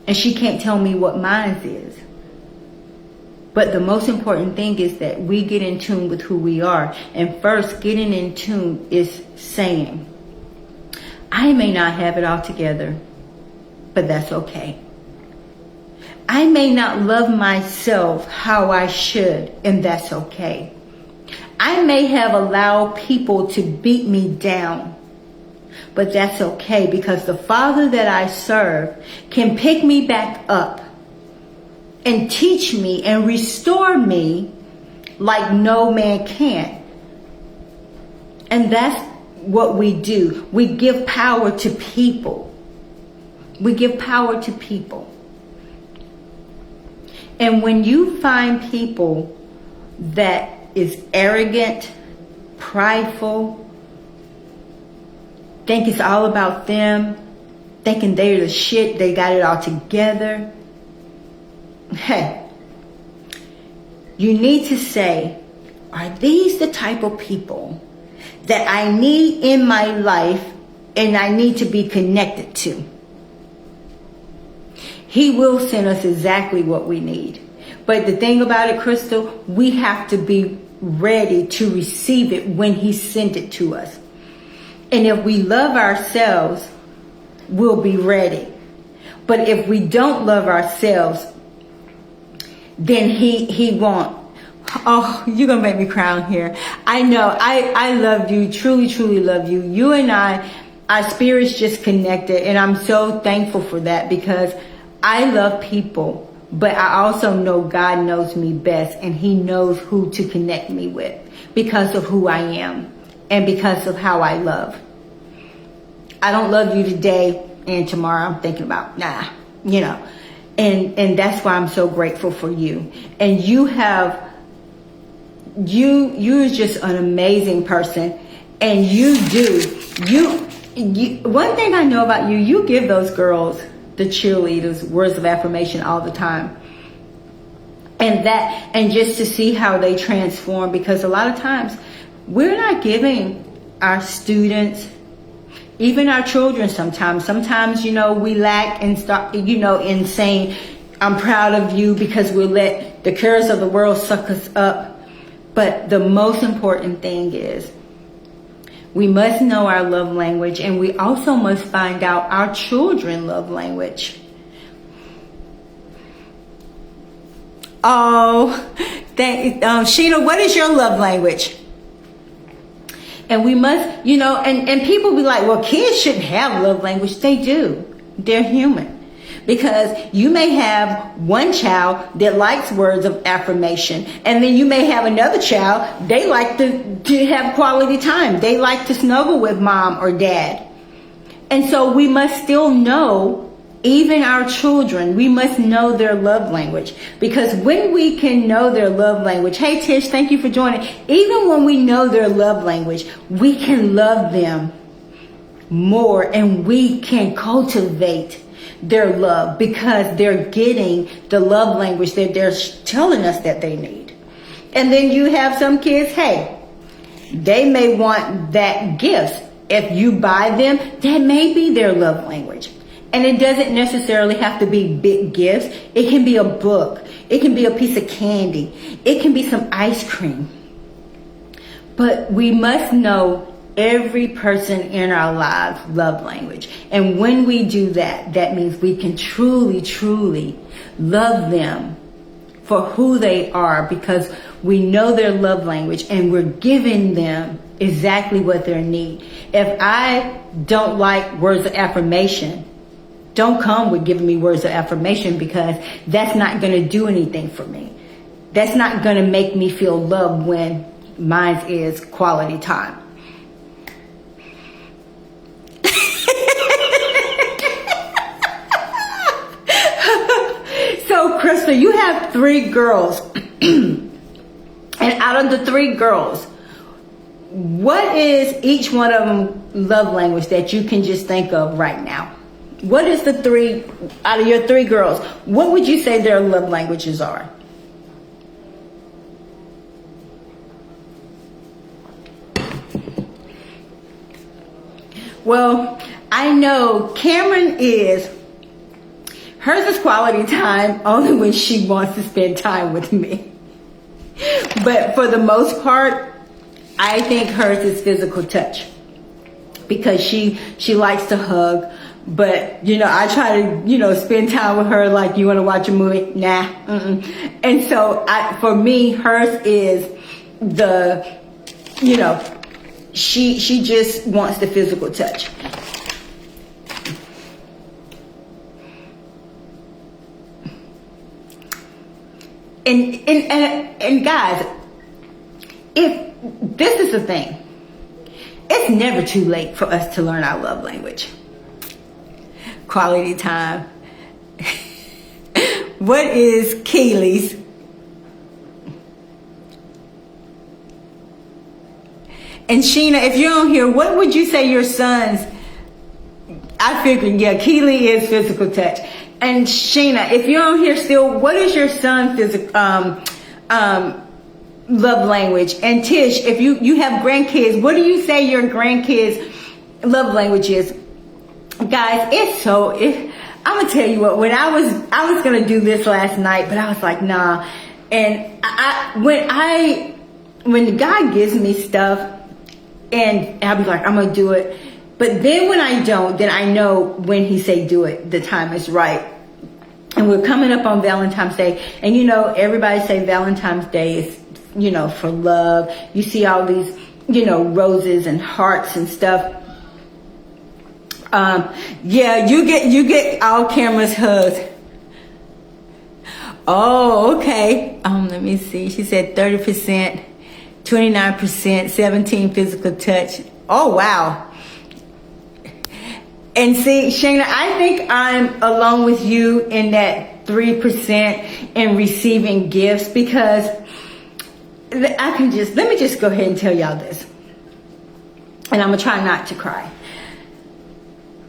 Speaker 2: And she can't tell me what mine is. But the most important thing is that we get in tune with who we are. And first, getting in tune is saying, I may not have it all together, but that's okay. I may not love myself how I should, and that's okay. I may have allowed people to beat me down, but that's okay, because the Father that I serve can pick me back up and teach me and restore me like no man can. And that's what we do. We give power to people. We give power to people. And when you find people that is arrogant, prideful, think it's all about them, thinking they're the shit, they got it all together, hey, you need to say, are these the type of people that I need in my life and I need to be connected to? He will send us exactly what we need. But the thing about it, Crystal, we have to be ready to receive it when he sent it to us. And if we love ourselves, we'll be ready. But if we don't love ourselves, then he won't. Oh, you're going to make me cry on here. I know. I love you. Truly, truly love you. You and I, our spirits just connected. And I'm so thankful for that, because I love people, but I also know God knows me best, and he knows who to connect me with because of who I am and because of how I love. I don't love you today and tomorrow I'm thinking about, and that's why I'm so grateful for you. And you're just an amazing person, and you one thing I know about you, you give those girls, the cheerleaders, words of affirmation all the time. And just to see how they transform, because a lot of times we're not giving our students, even our children sometimes, we lack and start, in saying, I'm proud of you, because we let the cares of the world suck us up. But the most important thing is, we must know our love language, and we also must find out our children's love language. Oh, Sheena, what is your love language? And we must, and people be like, well, kids shouldn't have love language. They do. They're human. Because you may have one child that likes words of affirmation, and then you may have another child, they like to have quality time. They like to snuggle with mom or dad. And so we must still know, even our children, we must know their love language. Because when we can know their love language, hey Tish, thank you for joining. Even when we know their love language, we can love them more, and we can cultivate their love, because they're getting the love language that they're telling us that they need. And then you have some kids, hey, they may want that gift. If you buy them, that may be their love language. And it doesn't necessarily have to be big gifts. It can be a book. It can be a piece of candy. It can be some ice cream. But we must know every person in our lives' love language. And when we do that, that means we can truly, truly love them for who they are, because we know their love language and we're giving them exactly what they need. If I don't like words of affirmation, don't come with giving me words of affirmation, because that's not going to do anything for me. That's not going to make me feel loved when mine is quality time. So, Crystal, you have 3 girls. And out of the 3 girls, what is each one of them love language that you can just think of right now? What is the 3, out of your 3 girls, what would you say their love languages are? Well, I know Cameron is, Hers is quality time only when she wants to spend time with me. But for the most part, I think hers is physical touch because she likes to hug. But, I try to, spend time with her like, you want to watch a movie? Nah. And so for me, hers is the, she just wants the physical touch. And guys, if this is the thing, it's never too late for us to learn our love language. Quality time. What is Keely's? And Sheena, if you're on here, what would you say your son's? I figured, yeah, Keely is physical touch. And Sheena, if you're on here still, what is your son's love language? And Tish, if you have grandkids, what do you say your grandkids' love language is? Guys, I'm gonna tell you what. When I was gonna do this last night, but I was like, nah. And when God gives me stuff, and I'll be like, I'm gonna do it. But then when I don't, then I know when He say do it, the time is right. And we're coming up on Valentine's Day, and everybody say Valentine's Day is for love. You see all these roses and hearts and stuff. Yeah, you get all cameras hugs. Oh, okay. Let me see. She said 30%, 29%, 17% physical touch. Oh, wow. And see, Shayna, I think I'm along with you in that 3% in receiving gifts, because let me just go ahead and tell y'all this. And I'm going to try not to cry.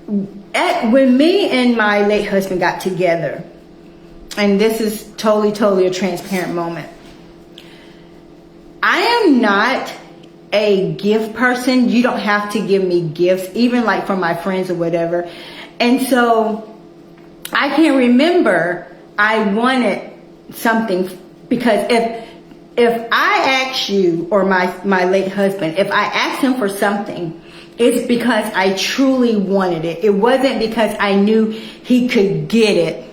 Speaker 2: When me and my late husband got together, and this is totally a transparent moment, I am not a gift person. You don't have to give me gifts, even like from my friends or whatever. And so I can remember I wanted something, because if I ask you or my late husband, if I asked him for something, it's because I truly wanted it. It wasn't because I knew he could get it.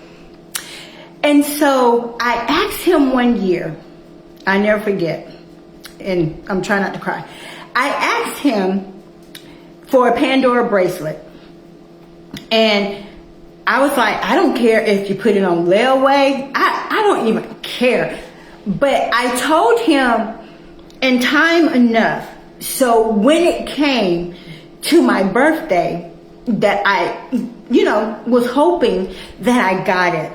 Speaker 2: And so I asked him one year, I never forget, and I'm trying not to cry. I asked him for a Pandora bracelet. And I was like, I don't care if you put it on layaway. I don't even care. But I told him in time enough, so when it came to my birthday, that I, was hoping that I got it.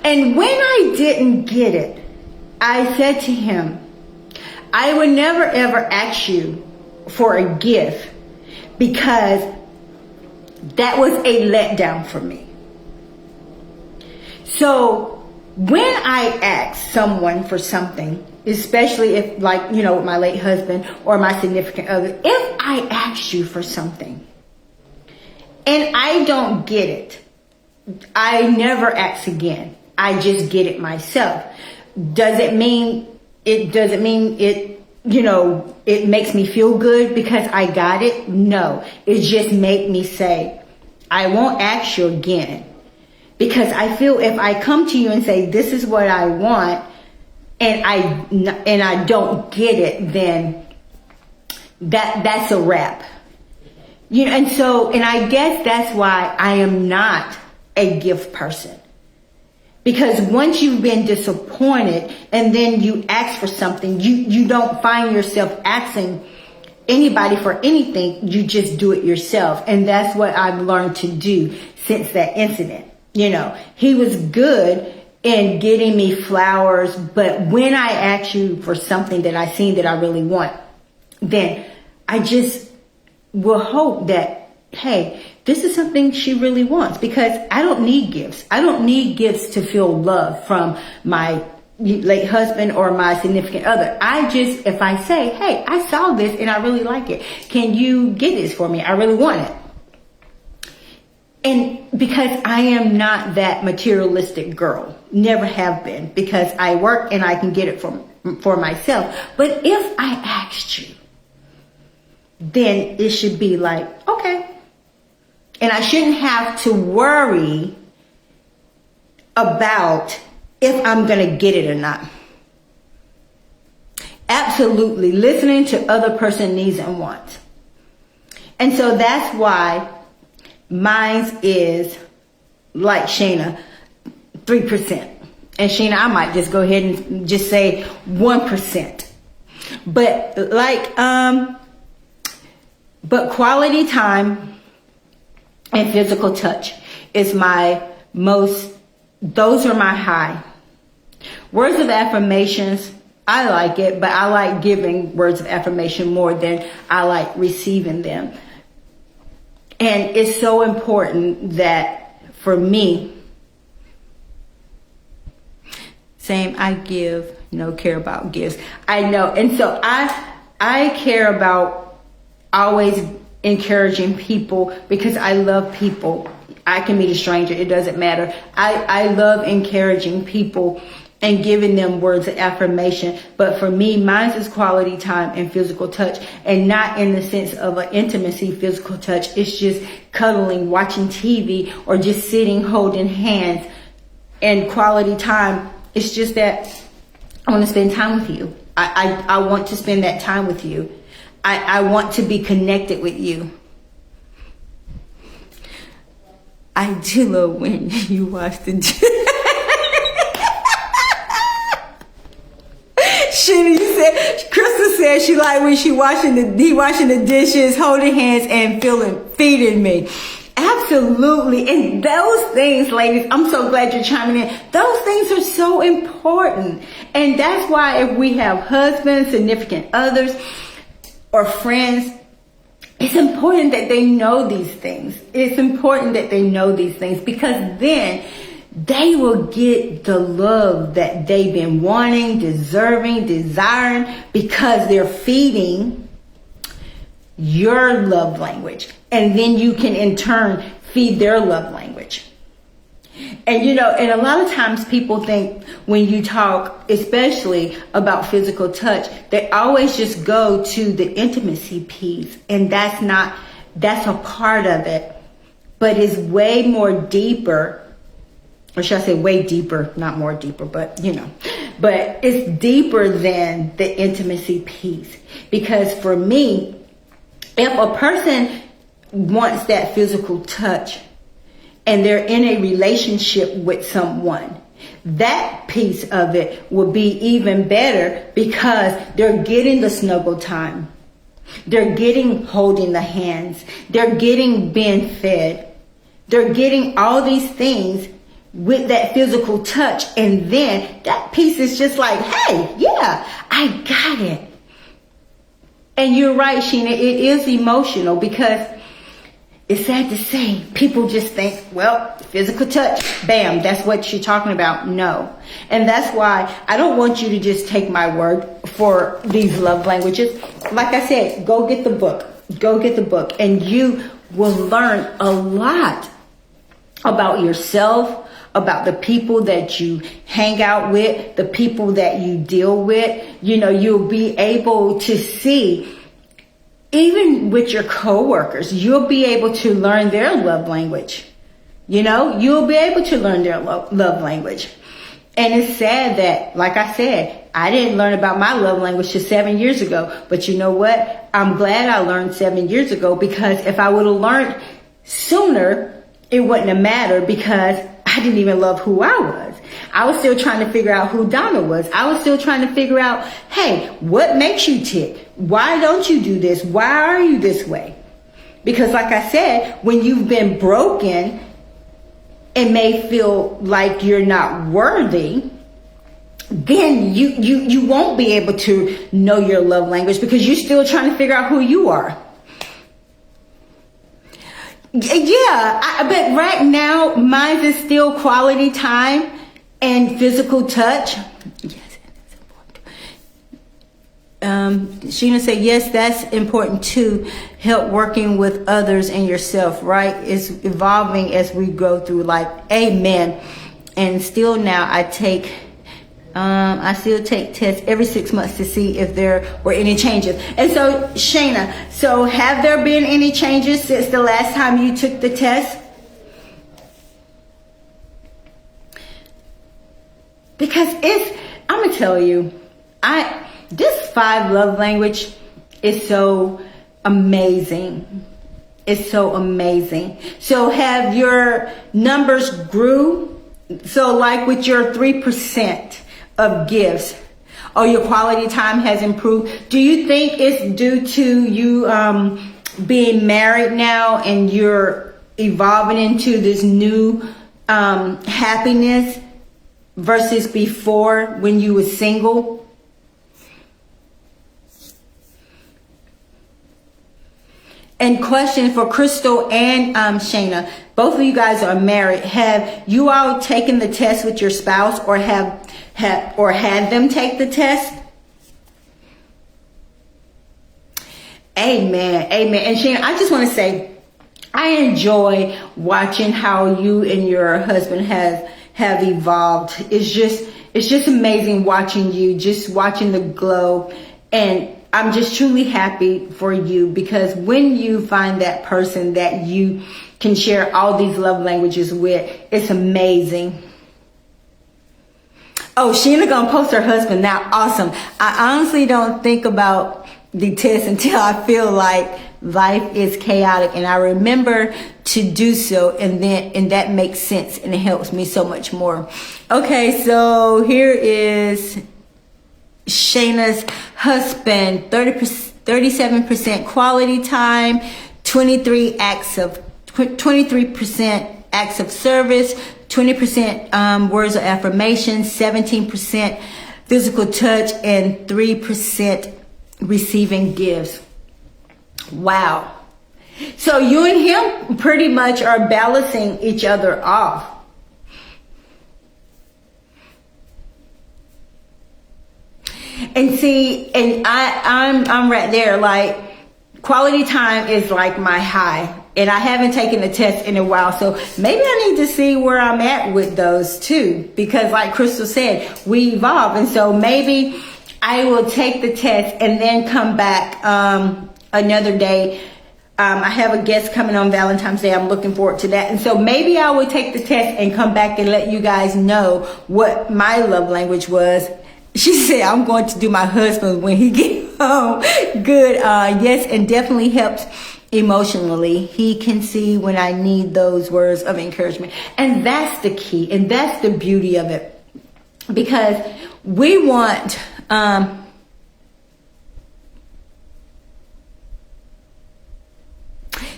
Speaker 2: And when I didn't get it, I said to him, I would never ever ask you for a gift, because that was a letdown for me. So when I ask someone for something, especially if, like, with my late husband or my significant other, if I ask you for something and I don't get it, I never ask again. I just get it myself. Does it mean it makes me feel good because I got it? No. It just made me say, I won't ask you again. Because I feel if I come to you and say, this is what I want, and I don't get it, then that's a wrap. And I guess that's why I am not a gift person. Because once you've been disappointed and then you ask for something, you don't find yourself asking anybody for anything. You just do it yourself. And that's what I've learned to do since that incident. He was good in getting me flowers, but when I ask you for something that I seen that I really want, then I just will hope that, hey, this is something she really wants, because I don't need gifts. I don't need gifts to feel love from my late husband or my significant other. If I say, hey, I saw this and I really like it. Can you get this for me? I really want it. And because I am not that materialistic girl, never have been, because I work and I can get it for myself. But if I asked you, then it should be like, okay. And I shouldn't have to worry about if I'm going to get it or not. Absolutely. Listening to other person's needs and wants. And so that's why mine is, like Sheena, 3%. And Sheena, I might just go ahead and just say 1%. But but quality time and physical touch is my most, those are my high. Words of affirmations, I like it, but I like giving words of affirmation more than I like receiving them. And it's so important that for me, same, I give, no care about gifts. I know. And so I care about always encouraging people because I love people. I can meet a stranger. It doesn't matter. I love encouraging people and giving them words of affirmation. But for me, mine is quality time and physical touch, and not in the sense of an intimacy physical touch. It's just cuddling, watching TV, or just sitting, holding hands. And quality time, it's just that I want to spend time with you. I want to spend that time with you. I want to be connected with you. I do love when you watch the Crystal said she like when he washing the dishes, holding hands, and feeding me. Absolutely. And those things, ladies, I'm so glad you're chiming in. Those things are so important. And that's why if we have husbands, significant others, or friends, it's important that they know these things. It's important that they know these things, because then they will get the love that they've been wanting, deserving, desiring, because they're feeding your love language. And then you can in turn feed their love language. And and a lot of times people think when you talk, especially about physical touch, they always just go to the intimacy piece. And that's a part of it. But it's way more deeper. Or should I say way deeper, not more deeper, but but it's deeper than the intimacy piece. Because for me, if a person wants that physical touch and they're in a relationship with someone, that piece of it will be even better, because they're getting the snuggle time. They're getting holding the hands. They're getting being fed. They're getting all these things with that physical touch. And then that piece is just like, hey, yeah, I got it. And you're right, Sheena, it is emotional, because it's sad to say, people just think, well, physical touch, bam, that's what you're talking about. No. And that's why I don't want you to just take my word for these love languages. Like I said, go get the book. Go get the book, and you will learn a lot about yourself, about the people that you hang out with, the people that you deal with. You'll be able to see, even with your coworkers, you'll be able to learn their love language. You'll be able to learn their love language. And it's sad that, like I said, I didn't learn about my love language till 7 years ago. But you know what? I'm glad I learned 7 years ago, because if I would have learned sooner, it wouldn't have mattered, because I didn't even love who I was. I was still trying to figure out who Donna was. I was still trying to figure out, hey, what makes you tick? Why don't you do this? Why are you this way? Because like I said, when you've been broken and may feel like you're not worthy, then you won't be able to know your love language, because you're still trying to figure out who you are. Yeah, but right now, mine is still quality time and physical touch. Yes, it's important. Sheena said, yes, that's important too. Help working with others and yourself, right? It's evolving as we go through life. Amen. And still now I still take tests every 6 months to see if there were any changes. And so, Shayna, so have there been any changes since the last time you took the test? Because I'm going to tell you, this 5 love language is so amazing. It's so amazing. So have your numbers grew? So like with your 3% of gifts, or your quality time has improved. Do you think it's due to you being married now and you're evolving into this new happiness versus before when you were single? And question for Crystal and Shayna, both of you guys are married. Have you all taken the test with your spouse, or had them take the test? Amen. Amen. And Shayna, I just want to say, I enjoy watching how you and your husband have evolved. It's just amazing watching you, just watching the glow. And I'm just truly happy for you, because when you find that person that you can share all these love languages with, it's amazing. Oh, Sheena gonna post her husband now. Awesome. I honestly don't think about the test until I feel like life is chaotic, and I remember to do so, and that makes sense, and it helps me so much more. Okay, so here is Shayna's husband. 37% quality time, 23% acts of service, 20% words of affirmation, 17% physical touch, and 3% receiving gifts. Wow. So you and him pretty much are balancing each other off. And see, and I'm right there. Like, quality time is like my high, and I haven't taken the test in a while, so maybe I need to see where I'm at with those too, because like Crystal said, we evolve, and so maybe I will take the test and then come back another day. I have a guest coming on Valentine's Day. I'm looking forward to that. And so maybe I will take the test and come back and let you guys know what my love language was. She said, I'm going to do my husband when he gets home. Good. Yes, and definitely helps emotionally. He can see when I need those words of encouragement. And that's the key. And that's the beauty of it. Because we want...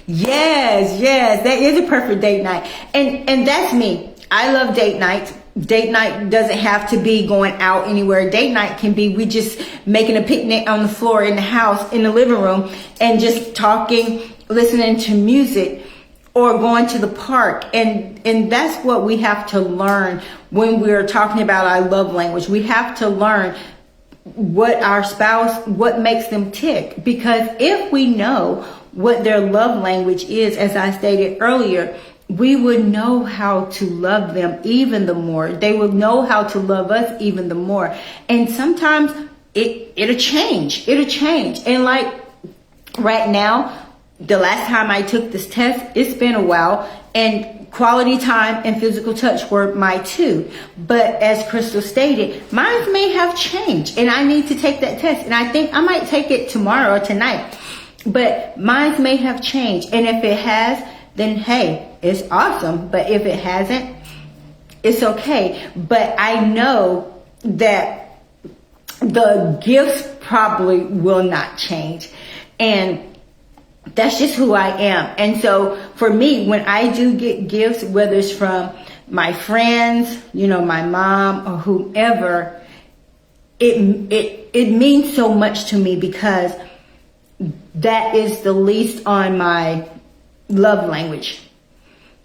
Speaker 2: Yes, that is a perfect date night. And that's me. I love date nights. Date night doesn't have to be going out anywhere. Date night can be we just making a picnic on the floor in the house, in the living room, and just talking, listening to music, or going to the park. And that's what we have to learn when we're talking about our love language. We have to learn what our spouse, what makes them tick. Because if we know what their love language is, as I stated earlier, we would know how to love them even the more. They will know how to love us even the more. And sometimes it'll change. And like right now, the last time I took this test, it's been a while, and quality time and physical touch were my two. But as Crystal stated, mine may have changed, and I need to take that test. And I think I might take it tomorrow or tonight. But mine may have changed. And if it has, then hey, it's awesome. But if it hasn't, it's okay. But I know that the gifts probably will not change. And that's just who I am. And so for me, when I do get gifts, whether it's from my friends, my mom or whomever, it means so much to me, because that is the least on my love language.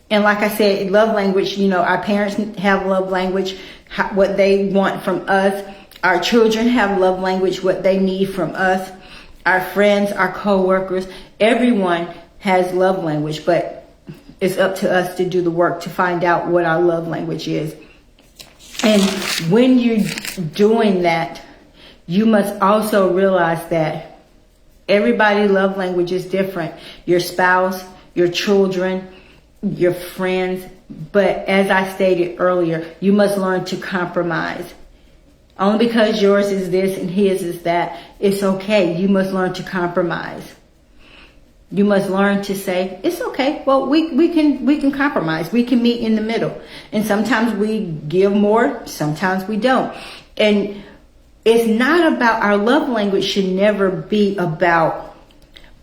Speaker 2: And like I said, love language, our parents have love language, what they want from us. Our children have love language, what they need from us. Our friends, our co-workers, everyone has love language, but it's up to us to do the work to find out what our love language is. And when you're doing that, you must also realize that everybody's love language is different. Your spouse, your children, your friends. But as I stated earlier, you must learn to compromise. Only because yours is this and his is that, it's okay. You must learn to compromise. You must learn to say, it's okay. Well, we can compromise. We can meet in the middle. And sometimes we give more, sometimes we don't. And it's not about, our love language should never be about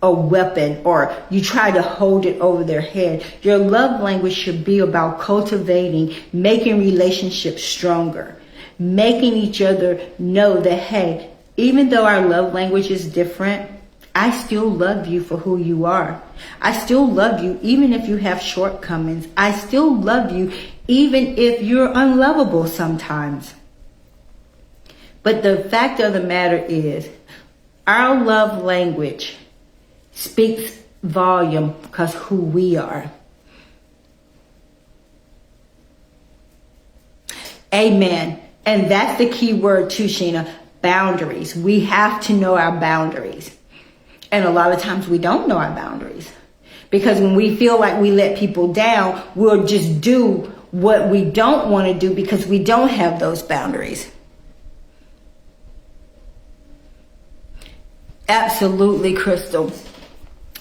Speaker 2: a weapon or you try to hold it over their head. Your love language should be about cultivating, making relationships stronger, making each other know that, hey, even though our love language is different, I still love you for who you are. I still love you even if you have shortcomings. I still love you even if you're unlovable sometimes. But the fact of the matter is, our love language speaks volume because who we are. Amen. And that's the key word too, Sheena. Boundaries. We have to know our boundaries. And a lot of times we don't know our boundaries. Because when we feel like we let people down, we'll just do what we don't want to do because we don't have those boundaries. Absolutely, Crystal.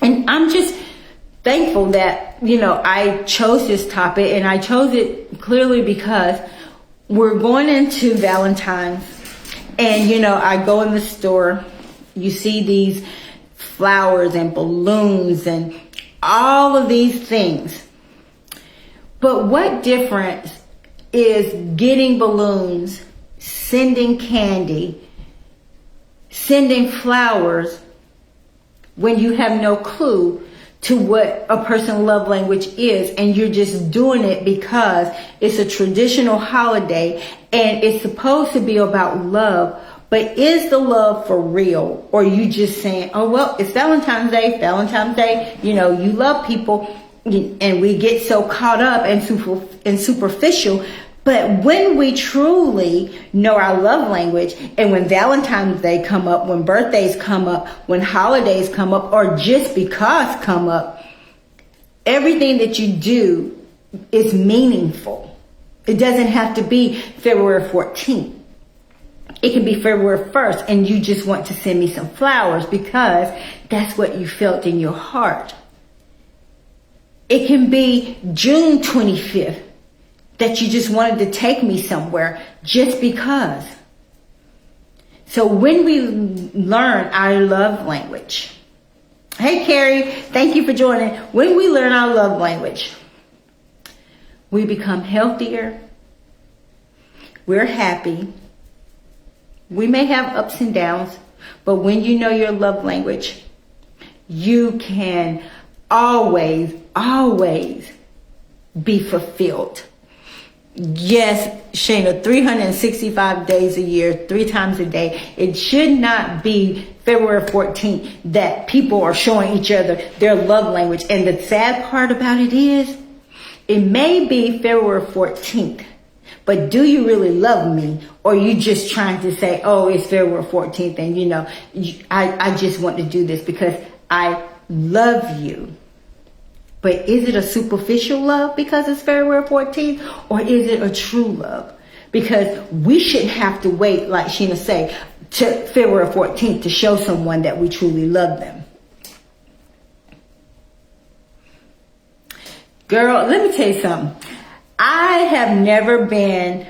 Speaker 2: And I'm just thankful that, I chose this topic, and I chose it clearly because we're going into Valentine's, and, I go in the store, you see these flowers and balloons and all of these things. But what difference is getting balloons, sending candy, sending flowers when you have no clue to what a person's love language is, and you're just doing it because it's a traditional holiday and it's supposed to be about love? But is the love for real? Or you just saying, oh, well, it's Valentine's Day, you love people, and we get so caught up and superficial. But when we truly know our love language, and when Valentine's Day come up, when birthdays come up, when holidays come up, or just because come up, everything that you do is meaningful. It doesn't have to be February 14th. It can be February 1st, and you just want to send me some flowers because that's what you felt in your heart. It can be June 25th. That you just wanted to take me somewhere just because. So when we learn our love language, hey Carrie, thank you for joining. When we learn our love language, we become healthier, we're happy, we may have ups and downs, but when you know your love language, you can always be fulfilled. Yes, Shayna, 365 days a year, 3 times a day. It should not be February 14th that people are showing each other their love language. And the sad part about it is, it may be February 14th, but do you really love me? Or are you just trying to say, oh, it's February 14th and I just want to do this because I love you. But is it a superficial love because it's February 14th? Or is it a true love? Because we shouldn't have to wait, like Sheena say, to February 14th to show someone that we truly love them. Girl, let me tell you something. I have never been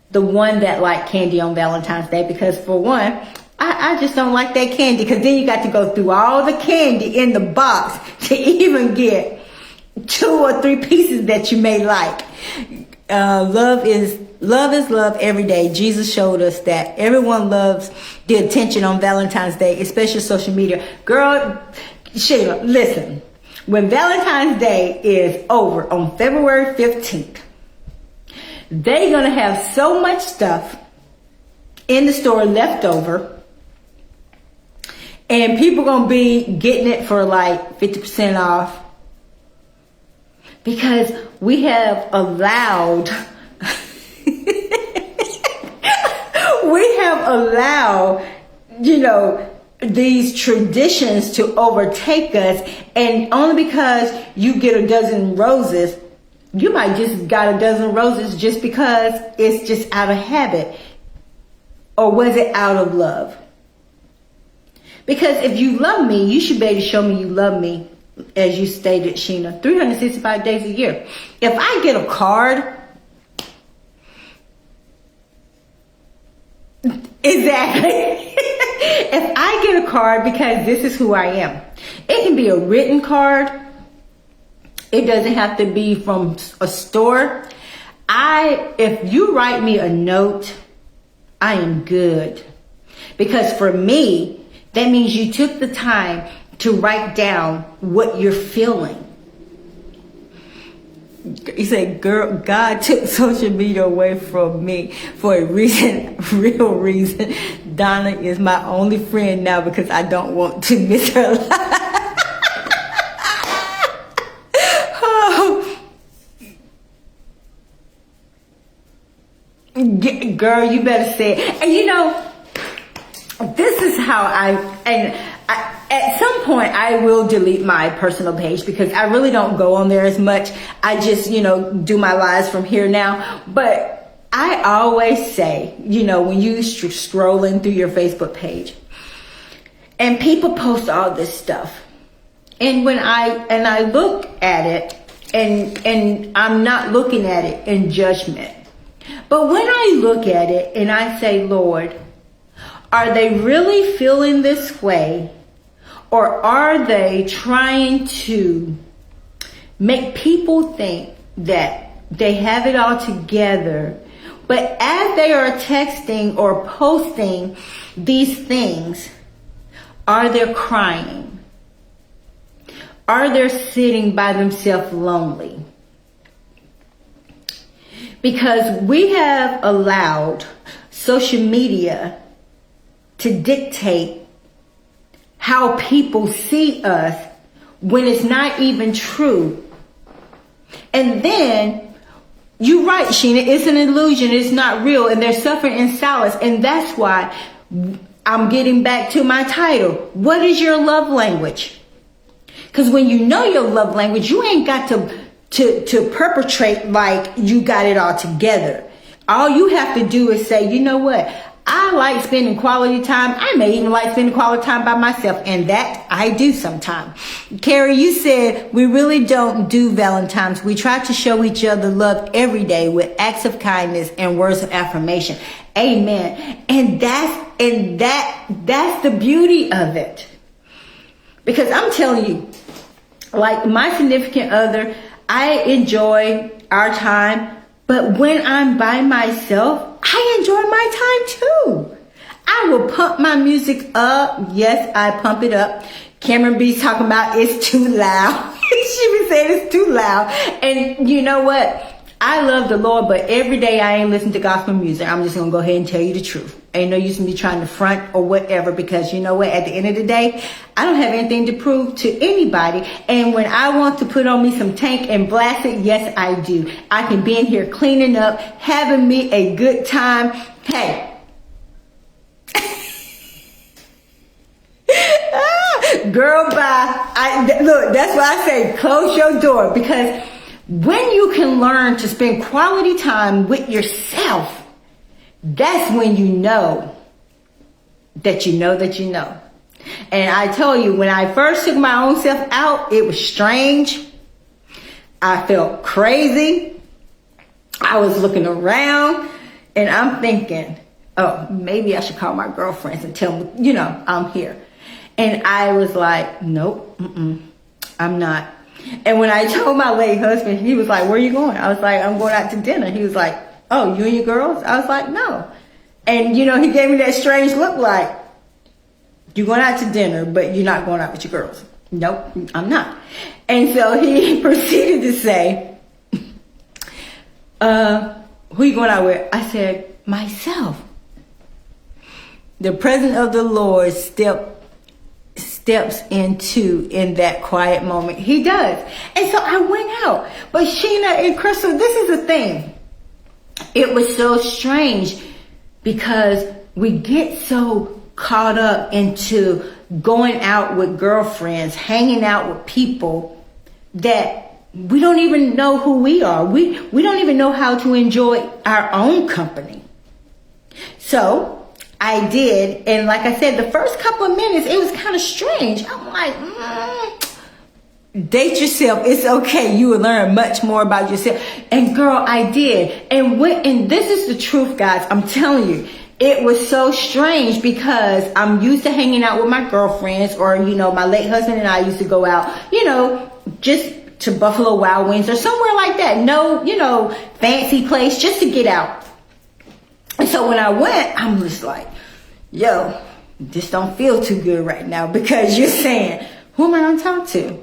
Speaker 2: the one that liked candy on Valentine's Day because, for one, I just don't like that candy, because then you got to go through all the candy in the box to even get 2 or 3 pieces that you may like. Love is love every day. Jesus showed us that everyone loves the attention on Valentine's Day, especially social media. Girl, Sheila, listen. When Valentine's Day is over on February 15th, they're going to have so much stuff in the store left over. And people gonna be getting it for like 50% off. Because we have allowed these traditions to overtake us, and only because you get a dozen roses, you might just got a dozen roses just because it's just out of habit. Or was it out of love? Because if you love me, you should be able to show me you love me, as you stated, Sheena, 365 days a year. If I get a card, exactly. If I get a card, because this is who I am, it can be a written card. It doesn't have to be from a store. If you write me a note, I am good. Because for me, that means you took the time to write down what you're feeling. You say, girl, God took social media away from me for a reason, real reason. Donna is my only friend now because I don't want to miss her life. Oh. Girl, you better say it. And you know, this is how at some point I will delete my personal page because I really don't go on there as much. I just, do my lives from here now. But I always say, when you scrolling through your Facebook page and people post all this stuff, and when I look at it, and I'm not looking at it in judgment, but when I look at it and I say, Lord, are they really feeling this way? Or are they trying to make people think that they have it all together? But as they are texting or posting these things, are they crying? Are they sitting by themselves lonely? Because we have allowed social media to dictate how people see us when it's not even true. And then, you're right, Sheena, it's an illusion, it's not real, and they're suffering in silence. And that's why I'm getting back to my title. What is your love language? Because when you know your love language, you ain't got to perpetrate like you got it all together. All you have to do is say, you know what? I like spending quality time. I may even like spending quality time by myself. And that I do sometimes. Carrie, you said we really don't do Valentine's. We try to show each other love every day with acts of kindness and words of affirmation. Amen. And that's the beauty of it. Because I'm telling you, like my significant other, I enjoy our time. But when I'm by myself, I enjoy my time too. I will pump my music up. Yes, I pump it up. Cameron B's talking about it's too loud. She be saying it's too loud. And you know what? I love the Lord, but every day I ain't listening to gospel music. I'm just going to go ahead and tell you the truth. Ain't no use in me trying to front or whatever, because you know what? At the end of the day, I don't have anything to prove to anybody. And when I want to put on me some Tank and blast it, yes, I do. I can be in here cleaning up, having me a good time. Hey. Girl, bye. Look, that's why I say close your door, because when you can learn to spend quality time with yourself, that's when you know that you know that you know. And I tell you, when I first took my own self out, it was strange. I felt crazy. I was looking around and I'm thinking, oh, maybe I should call my girlfriends and tell them, I'm here. And I was like, nope, I'm not. And when I told my late husband, he was like, where are you going? I was like, I'm going out to dinner. He was like, oh, you and your girls? I was like, no. And, he gave me that strange look like, you're going out to dinner, but you're not going out with your girls. Nope, I'm not. And so he proceeded to say, who you going out with? I said, myself. The presence of the Lord steps into in that quiet moment. He does. And so I went out. But Sheena and Crystal, this is the thing. It was so strange because we get so caught up into going out with girlfriends, hanging out with people that we don't even know who we are. We don't even know how to enjoy our own company. So I did, and like I said, the first couple of minutes, it was kind of strange. I'm like, date yourself. It's okay. You will learn much more about yourself. And girl, I did. And this is the truth, guys. I'm telling you. It was so strange because I'm used to hanging out with my girlfriends, or, my late husband and I used to go out, just to Buffalo Wild Wings or somewhere like that. No, fancy place, just to get out. And so when I went, I'm just like, yo, this don't feel too good right now, because you're saying, who am I going to talk to?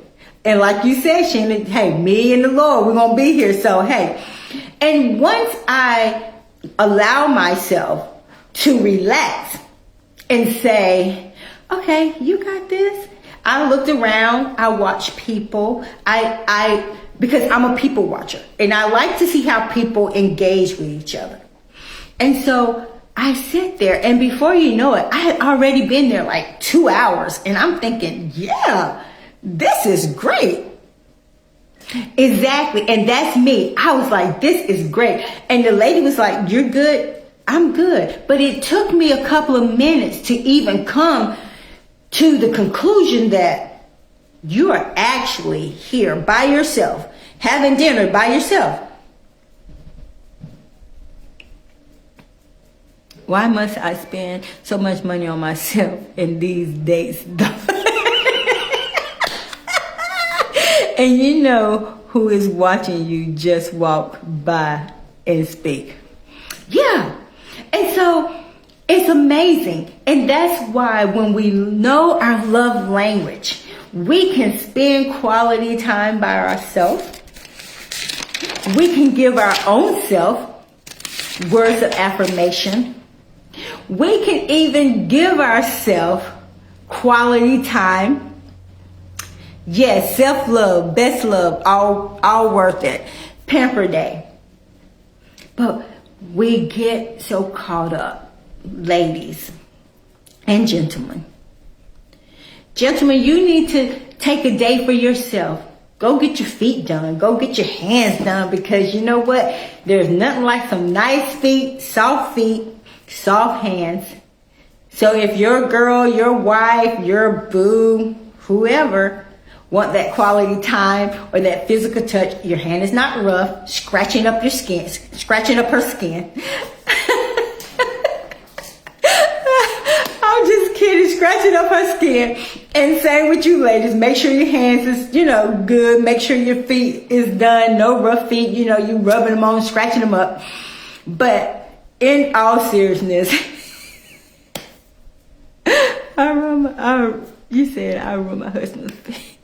Speaker 2: And like you said, Sheena, hey, me and the Lord, we're going to be here. So, hey. And once I allow myself to relax and say, okay, you got this. I looked around, I watched people. Because I'm a people watcher, and I like to see how people engage with each other. And so I sit there, and before you know it, I had already been there like 2 hours, and I'm thinking, yeah, this is great. Exactly. And that's me. I was like, this is great. And the lady was like, you're good. I'm good. But it took me a couple of minutes to even come to the conclusion that you are actually here by yourself, having dinner by yourself. Why must I spend so much money on myself in these dates? And you know who is watching you just walk by and speak. Yeah. And so it's amazing. And that's why when we know our love language, we can spend quality time by ourselves. We can give our own self words of affirmation. We can even give ourselves quality time. Yes, self-love, best love, all worth it. Pamper day. But we get so caught up, ladies and gentlemen. Gentlemen, you need to take a day for yourself. Go get your feet done. Go get your hands done, because you know what? There's nothing like some nice feet, soft hands. So if your girl, your wife, your boo, whoever want that quality time or that physical touch, your hand is not rough, scratching up your skin, scratching up her skin. I'm just kidding, scratching up her skin. And same with you ladies, make sure your hands is, good. Make sure your feet is done, no rough feet, you rubbing them on, scratching them up. But in all seriousness, you said I rub my husband's feet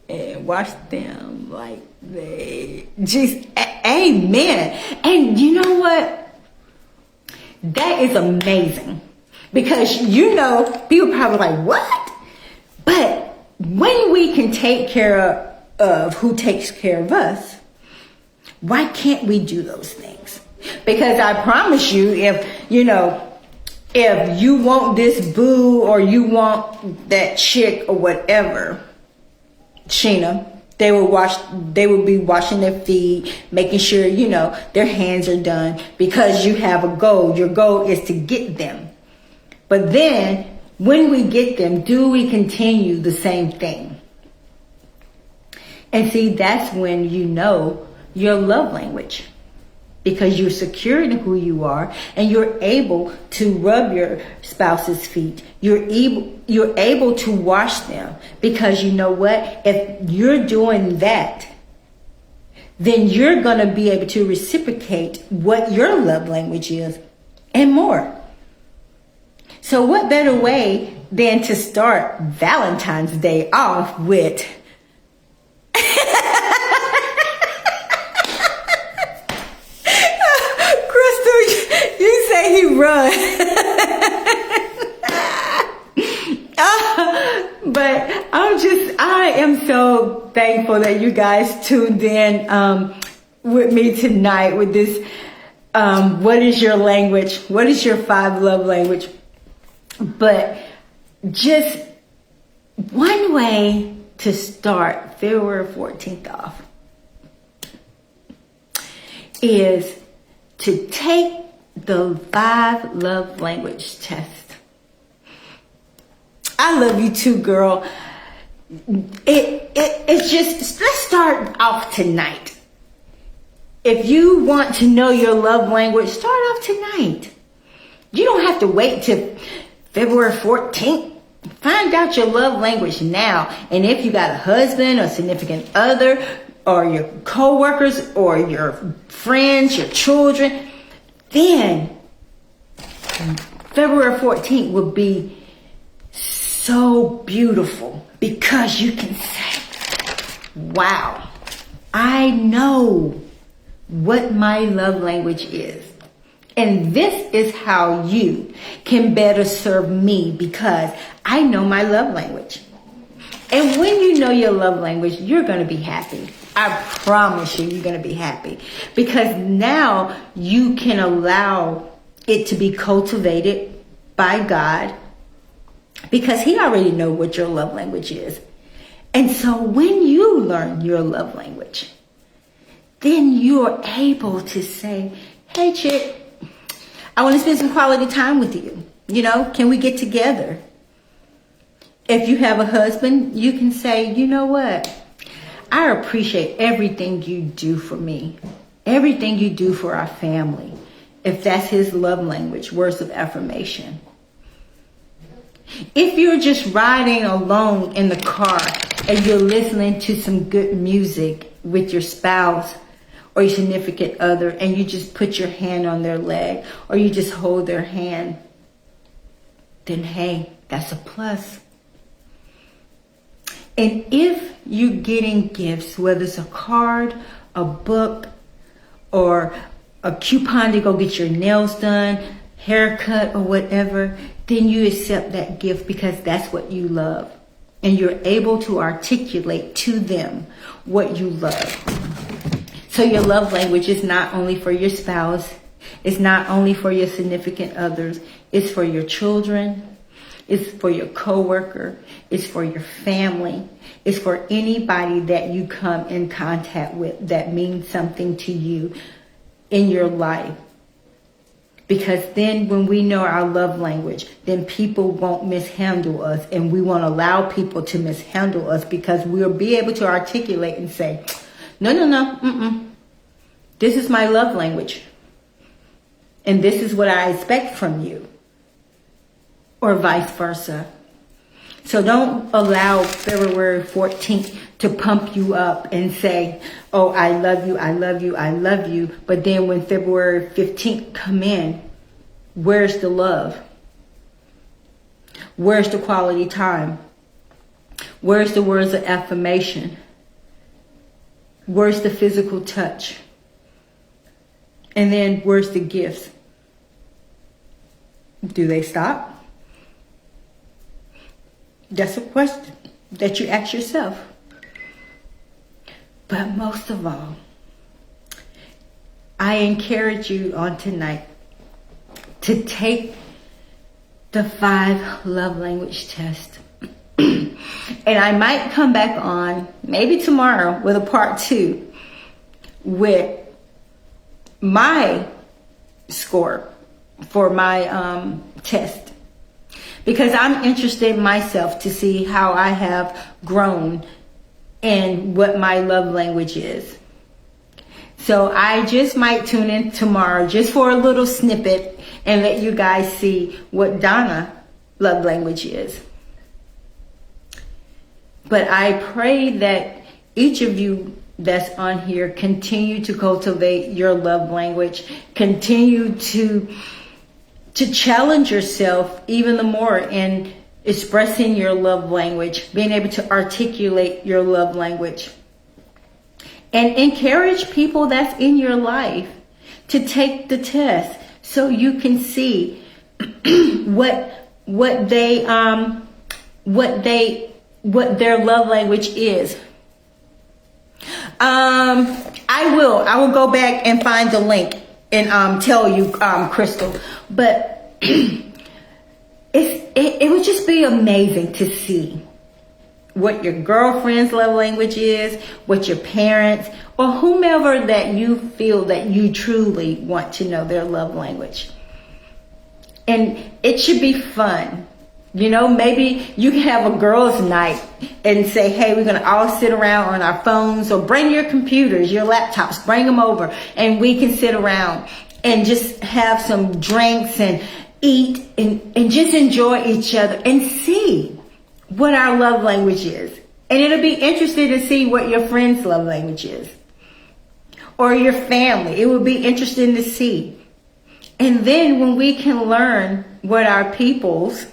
Speaker 2: and wash them like they just, amen. And you know what? That is amazing, because people probably like, what? But when we can take care of who takes care of us, why can't we do those things? Because I promise you, if you want this boo or you want that chick or whatever, Sheena, they will be washing their feet, making sure, their hands are done, because you have a goal. Your goal is to get them. But then when we get them, do we continue the same thing? And see, that's when you know your love language, because you're secure in who you are, and you're able to rub your spouse's feet. You're able to wash them, because you know what? If you're doing that, then you're going to be able to reciprocate what your love language is and more. So what better way than to start Valentine's Day off with Crystal, you say he run. am so thankful that you guys tuned in with me tonight with this. What is your language? What is your 5 love language? But just one way to start February 14th off is to take the 5 love language test. I love you too, girl. It's just, let's start off tonight. If you want to know your love language, start off tonight. You don't have to wait till February 14th. Find out your love language now. And if you got a husband or significant other or your co-workers or your friends, your children, then February 14th will be so beautiful because you can say, wow, I know what my love language is. And this is how you can better serve me because I know my love language. And when you know your love language, you're going to be happy. I promise you, you're going to be happy because now you can allow it to be cultivated by God because He already knows what your love language is. And so when you learn your love language, then you're able to say, hey, chick, I want to spend some quality time with you. You know, can we get together? If you have a husband, you can say, you know what? I appreciate everything you do for me. Everything you do for our family. If that's his love language, words of affirmation. If you're just riding alone in the car and you're listening to some good music with your spouse or your significant other and you just put your hand on their leg or you just hold their hand, then hey, that's a plus. And if you're getting gifts, whether it's a card, a book, or a coupon to go get your nails done, haircut, or whatever, then you accept that gift because that's what you love. And you're able to articulate to them what you love. So your love language is not only for your spouse, it's not only for your significant others, it's for your children, it's for your coworker, it's for your family, it's for anybody that you come in contact with that means something to you in your life. Because then when we know our love language, then people won't mishandle us, and we won't allow people to mishandle us because we'll be able to articulate and say, no, this is my love language. And this is what I expect from you. Or vice versa. So don't allow February 14th to pump you up and say, oh, I love you, I love you, I love you. But then when February 15th come in, where's the love? Where's the quality time? Where's the words of affirmation? Where's the physical touch? And then where's the gifts? Do they stop? That's a question that you ask yourself. But most of all, I encourage you on tonight to take the 5 love language test. And I might come back on maybe tomorrow with a part 2 with my score for my test. Because I'm interested myself to see how I have grown and what my love language is. So I just might tune in tomorrow just for a little snippet and let you guys see what Donna's love language is. But I pray that each of you that's on here continue to cultivate your love language, continue to challenge yourself even the more in expressing your love language, being able to articulate your love language. And encourage people that's in your life to take the test so you can see what they what their love language is. I will go back and find the link and tell you, Crystal. But it would just be amazing to see what your girlfriend's love language is, what your parents, or whomever that you feel that you truly want to know their love language. And it should be fun. You know, maybe you can have a girls' night and say, hey, we're going to all sit around on our phones, or bring your computers, your laptops, bring them over, and we can sit around and just have some drinks and eat and just enjoy each other and see what our love language is. And it'll be interesting to see what your friend's love language is, or your family. It will be interesting to see. And then when we can learn what our people's,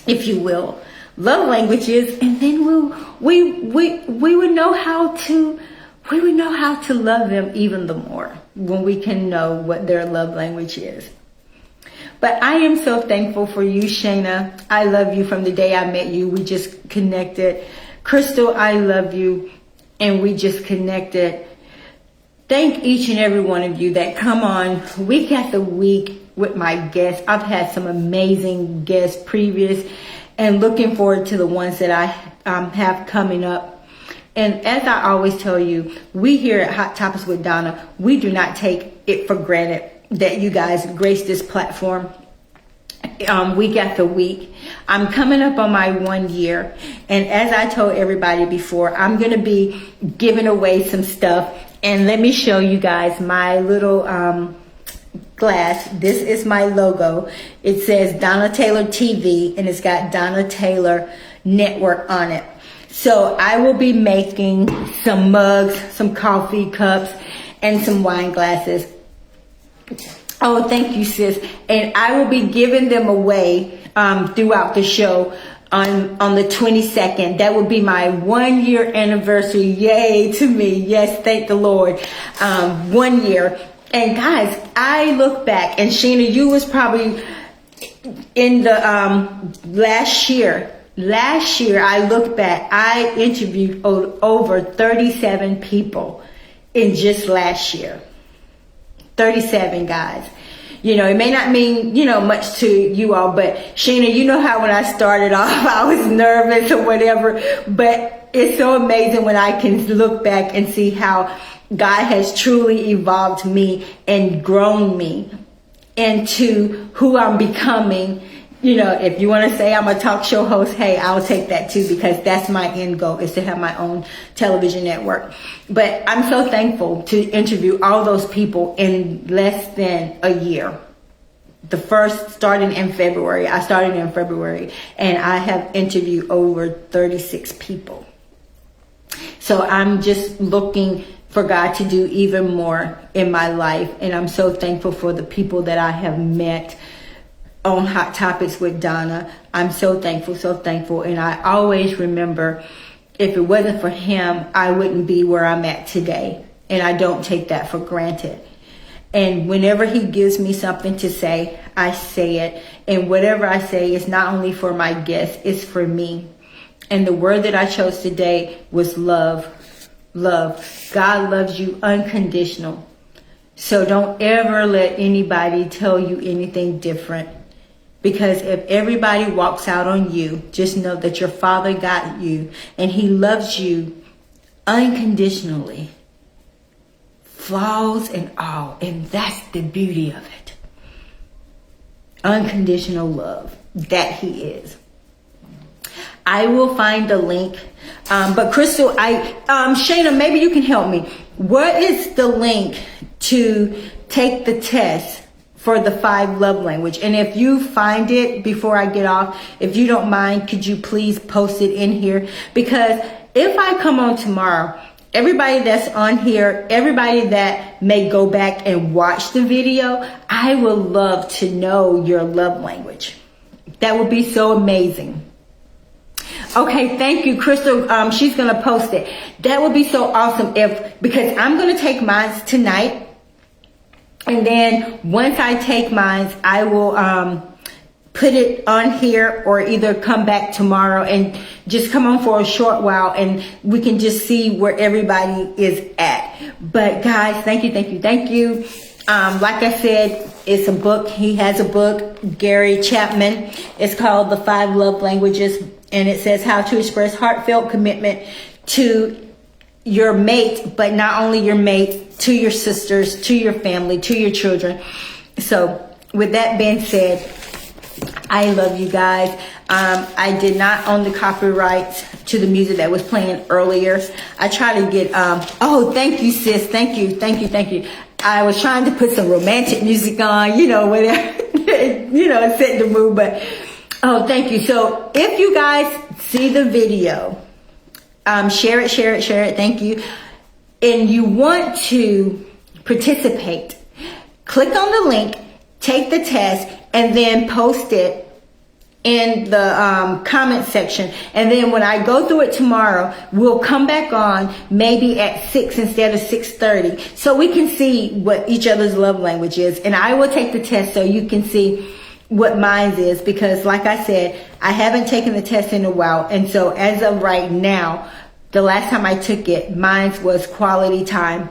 Speaker 2: if you will, love language is, and then we would know how to love them even the more when we can know what their love language is. But I am so thankful for you, Shayna. I love you from the day I met you. We just connected. Crystal, I love you, and we just connected. Thank each and every one of you that come on week after week with my guests. I've had some amazing guests previous, and looking forward to the ones that I have coming up. And as I always tell you, we here at Hot Topics with Donna, we do not take it for granted that you guys grace this platform week after week. I'm coming up on my 1 year, and as I told everybody before, I'm going to be giving away some stuff. And let me show you guys my little glass. This is my logo. It says Donna Taylor TV, and it's got Donna Taylor Network on it. So I will be making some mugs, some coffee cups, and some wine glasses. Oh, thank you, sis. And I will be giving them away throughout the show on the 22nd. That will be my 1 year anniversary. Yay to me. Yes, thank the Lord. 1 year. And guys, I look back, and Sheena, you was probably in the last year. Last year, I look back, I interviewed over 37 people in just last year. 37 guys. You know, it may not mean, much to you all, but Sheena, you know how when I started off, I was nervous or whatever, but it's so amazing when I can look back and see how God has truly evolved me and grown me into who I'm becoming. You know, if you want to say I'm a talk show host, hey, I'll take that too, because that's my end goal, is to have my own television network. But I'm so thankful to interview all those people in less than a year. The first starting in February. I started in February, and I have interviewed over 36 people. So I'm just looking for God to do even more in my life. And I'm so thankful for the people that I have met on Hot Topics with Donna. I'm so thankful, so thankful. And I always remember, if it wasn't for him, I wouldn't be where I'm at today. And I don't take that for granted. And whenever he gives me something to say, I say it. And whatever I say is not only for my guests, it's for me. And the word that I chose today was love. Love. God loves you unconditional. So don't ever let anybody tell you anything different. Because if everybody walks out on you, just know that your Father got you, and he loves you unconditionally. Flaws and all. And that's the beauty of it. Unconditional love. That he is. I will find the link. But Crystal, Shayna, maybe you can help me. What is the link to take the test for the 5 love language? And if you find it before I get off, if you don't mind, could you please post it in here? Because if I come on tomorrow, everybody that's on here, everybody that may go back and watch the video, I would love to know your love language. That would be so amazing. Okay, thank you, Crystal. She's going to post it. That would be so awesome because I'm going to take mine tonight. And then once I take mine, I will put it on here, or either come back tomorrow and just come on for a short while and we can just see where everybody is at. But guys, thank you, thank you, thank you. Like I said, it's a book. He has a book, Gary Chapman. It's called The 5 Love Languages, and it says how to express heartfelt commitment to your mate, but not only your mate, to your sisters, to your family, to your children. So with that being said, I love you guys. I did not own the copyrights to the music that was playing earlier. I try to get, oh, thank you, sis. Thank you, thank you, thank you. I was trying to put some romantic music on, you know, whatever, you know, set the mood, but, oh, thank you. So if you guys see the video, share it, share it, share it. Thank you. And you want to participate, click on the link, take the test, and then post it in the comment section. And then when I go through it tomorrow, we'll come back on maybe at 6 instead of 6:30, so we can see what each other's love language is. And I will take the test so you can see what mine is, because like I said, I haven't taken the test in a while. And so as of right now, the last time I took it, mine was quality time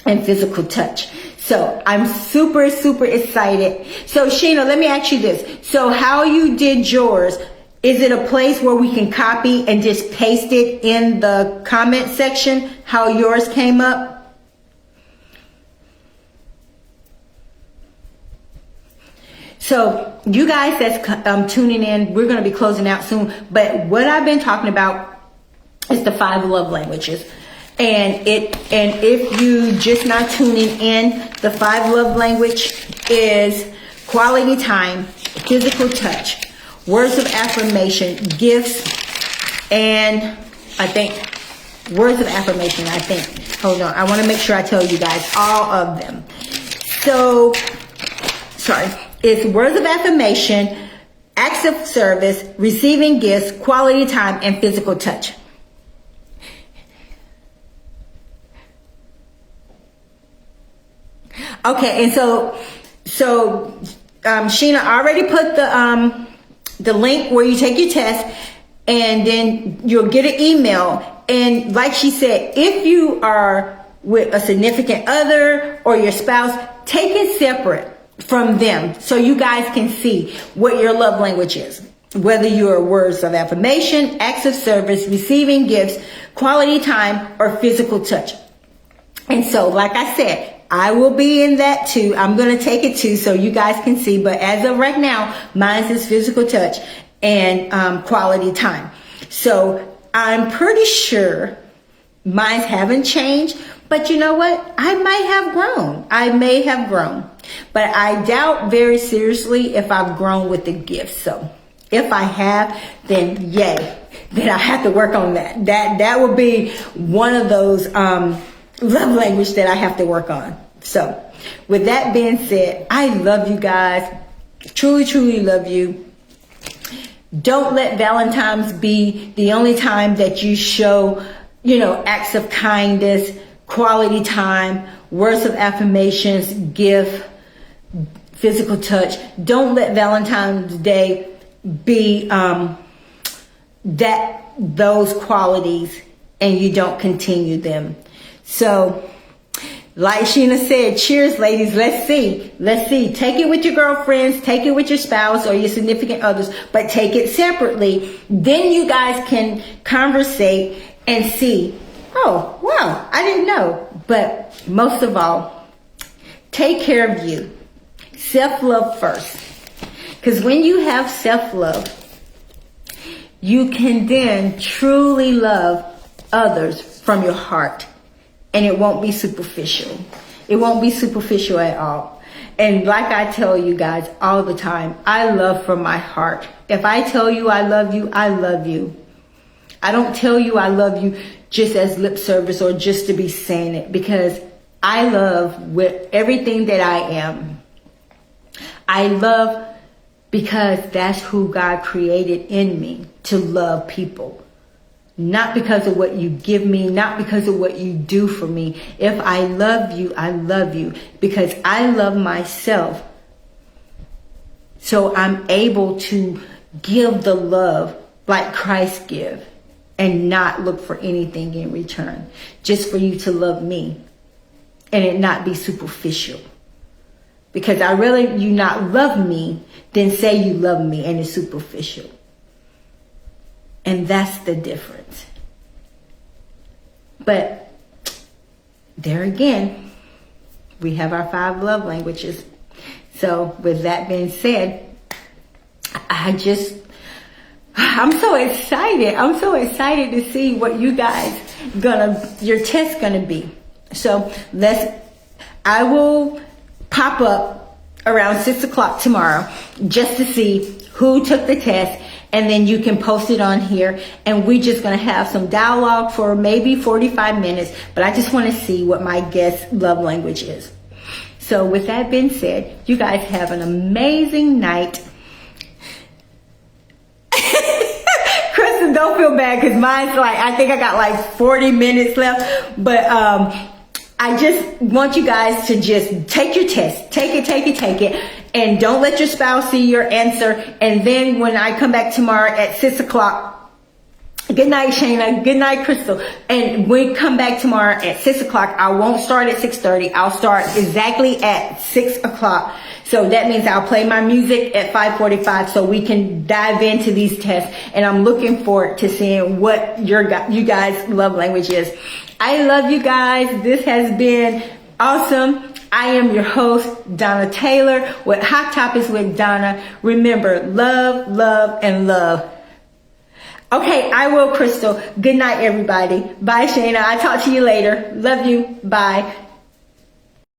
Speaker 2: and physical touch. So I'm super, super excited. So Sheena, let me ask you this. So how you did yours, is it a place where we can copy and just paste it in the comment section, how yours came up? So you guys that's tuning in, we're going to be closing out soon. But what I've been talking about is the 5 love languages. And if you just not tuning in, the 5 love language is quality time, physical touch, words of affirmation, gifts, and I think words of affirmation, I think. Hold on. I want to make sure I tell you guys all of them. So, sorry. It's words of affirmation, acts of service, receiving gifts, quality time, and physical touch. Okay, and so Sheena already put the link where you take your test, and then you'll get an email. And like she said, if you are with a significant other or your spouse, take it separate from them so you guys can see what your love language is. Whether you're words of affirmation, acts of service, receiving gifts, quality time, or physical touch. And so, like I said, I will be in that too. I'm going to take it too so you guys can see. But as of right now, mine is physical touch and quality time. So I'm pretty sure mine haven't changed. But you know what? I might have grown. I may have grown. But I doubt very seriously if I've grown with the gifts. So if I have, then yay. Then I have to work on that. That will be one of those love language that I have to work on. So with that being said, I love you guys. Truly, truly love you. Don't let Valentine's be the only time that you show, you know, acts of kindness, quality time, words of affirmations, gift, physical touch. Don't let Valentine's Day be those qualities and you don't continue them. So, like Sheena said, cheers, ladies. Let's see. Take it with your girlfriends. Take it with your spouse or your significant others. But take it separately. Then you guys can conversate and see, oh, wow, I didn't know. But most of all, take care of you. Self-love first. Because when you have self-love, you can then truly love others from your heart. And it won't be superficial. It won't be superficial at all. And like I tell you guys all the time, I love from my heart. If I tell you I love you, I love you. I don't tell you I love you just as lip service or just to be saying it, because I love with everything that I am. I love because that's who God created in me, to love people. Not because of what you give me, not because of what you do for me. If I love you, I love you because I love myself. So I'm able to give the love like Christ give and not look for anything in return. Just for you to love me and it not be superficial. Because I rather you not love me than say you love me and it's superficial. And that's the difference. But there again, we have our 5 love languages. So with that being said, I'm so excited. I'm so excited to see what you guys your test gonna be. So I will pop up around 6 o'clock tomorrow just to see who took the test, and then you can post it on here, and we're just gonna have some dialogue for maybe 45 minutes, but I just wanna see what my guest love language is. So with that being said, you guys have an amazing night. Kristen, don't feel bad because mine's I think I got 40 minutes left. But I just want you guys to just take your test. Take it. And don't let your spouse see your answer. And then when I come back tomorrow at 6 o'clock, good night, Shayna. Good night, Crystal. And we come back tomorrow at 6 o'clock. I won't start at 6:30. I'll start exactly at 6 o'clock. So that means I'll play my music at 5:45 so we can dive into these tests. And I'm looking forward to seeing what you guys' love language is. I love you guys. This has been awesome. I am your host, Donna Taylor, with Hot Topics with Donna. Remember, love, love, and love. Okay, I will, Crystal. Good night, everybody. Bye, Shayna. I'll talk to you later. Love you. Bye.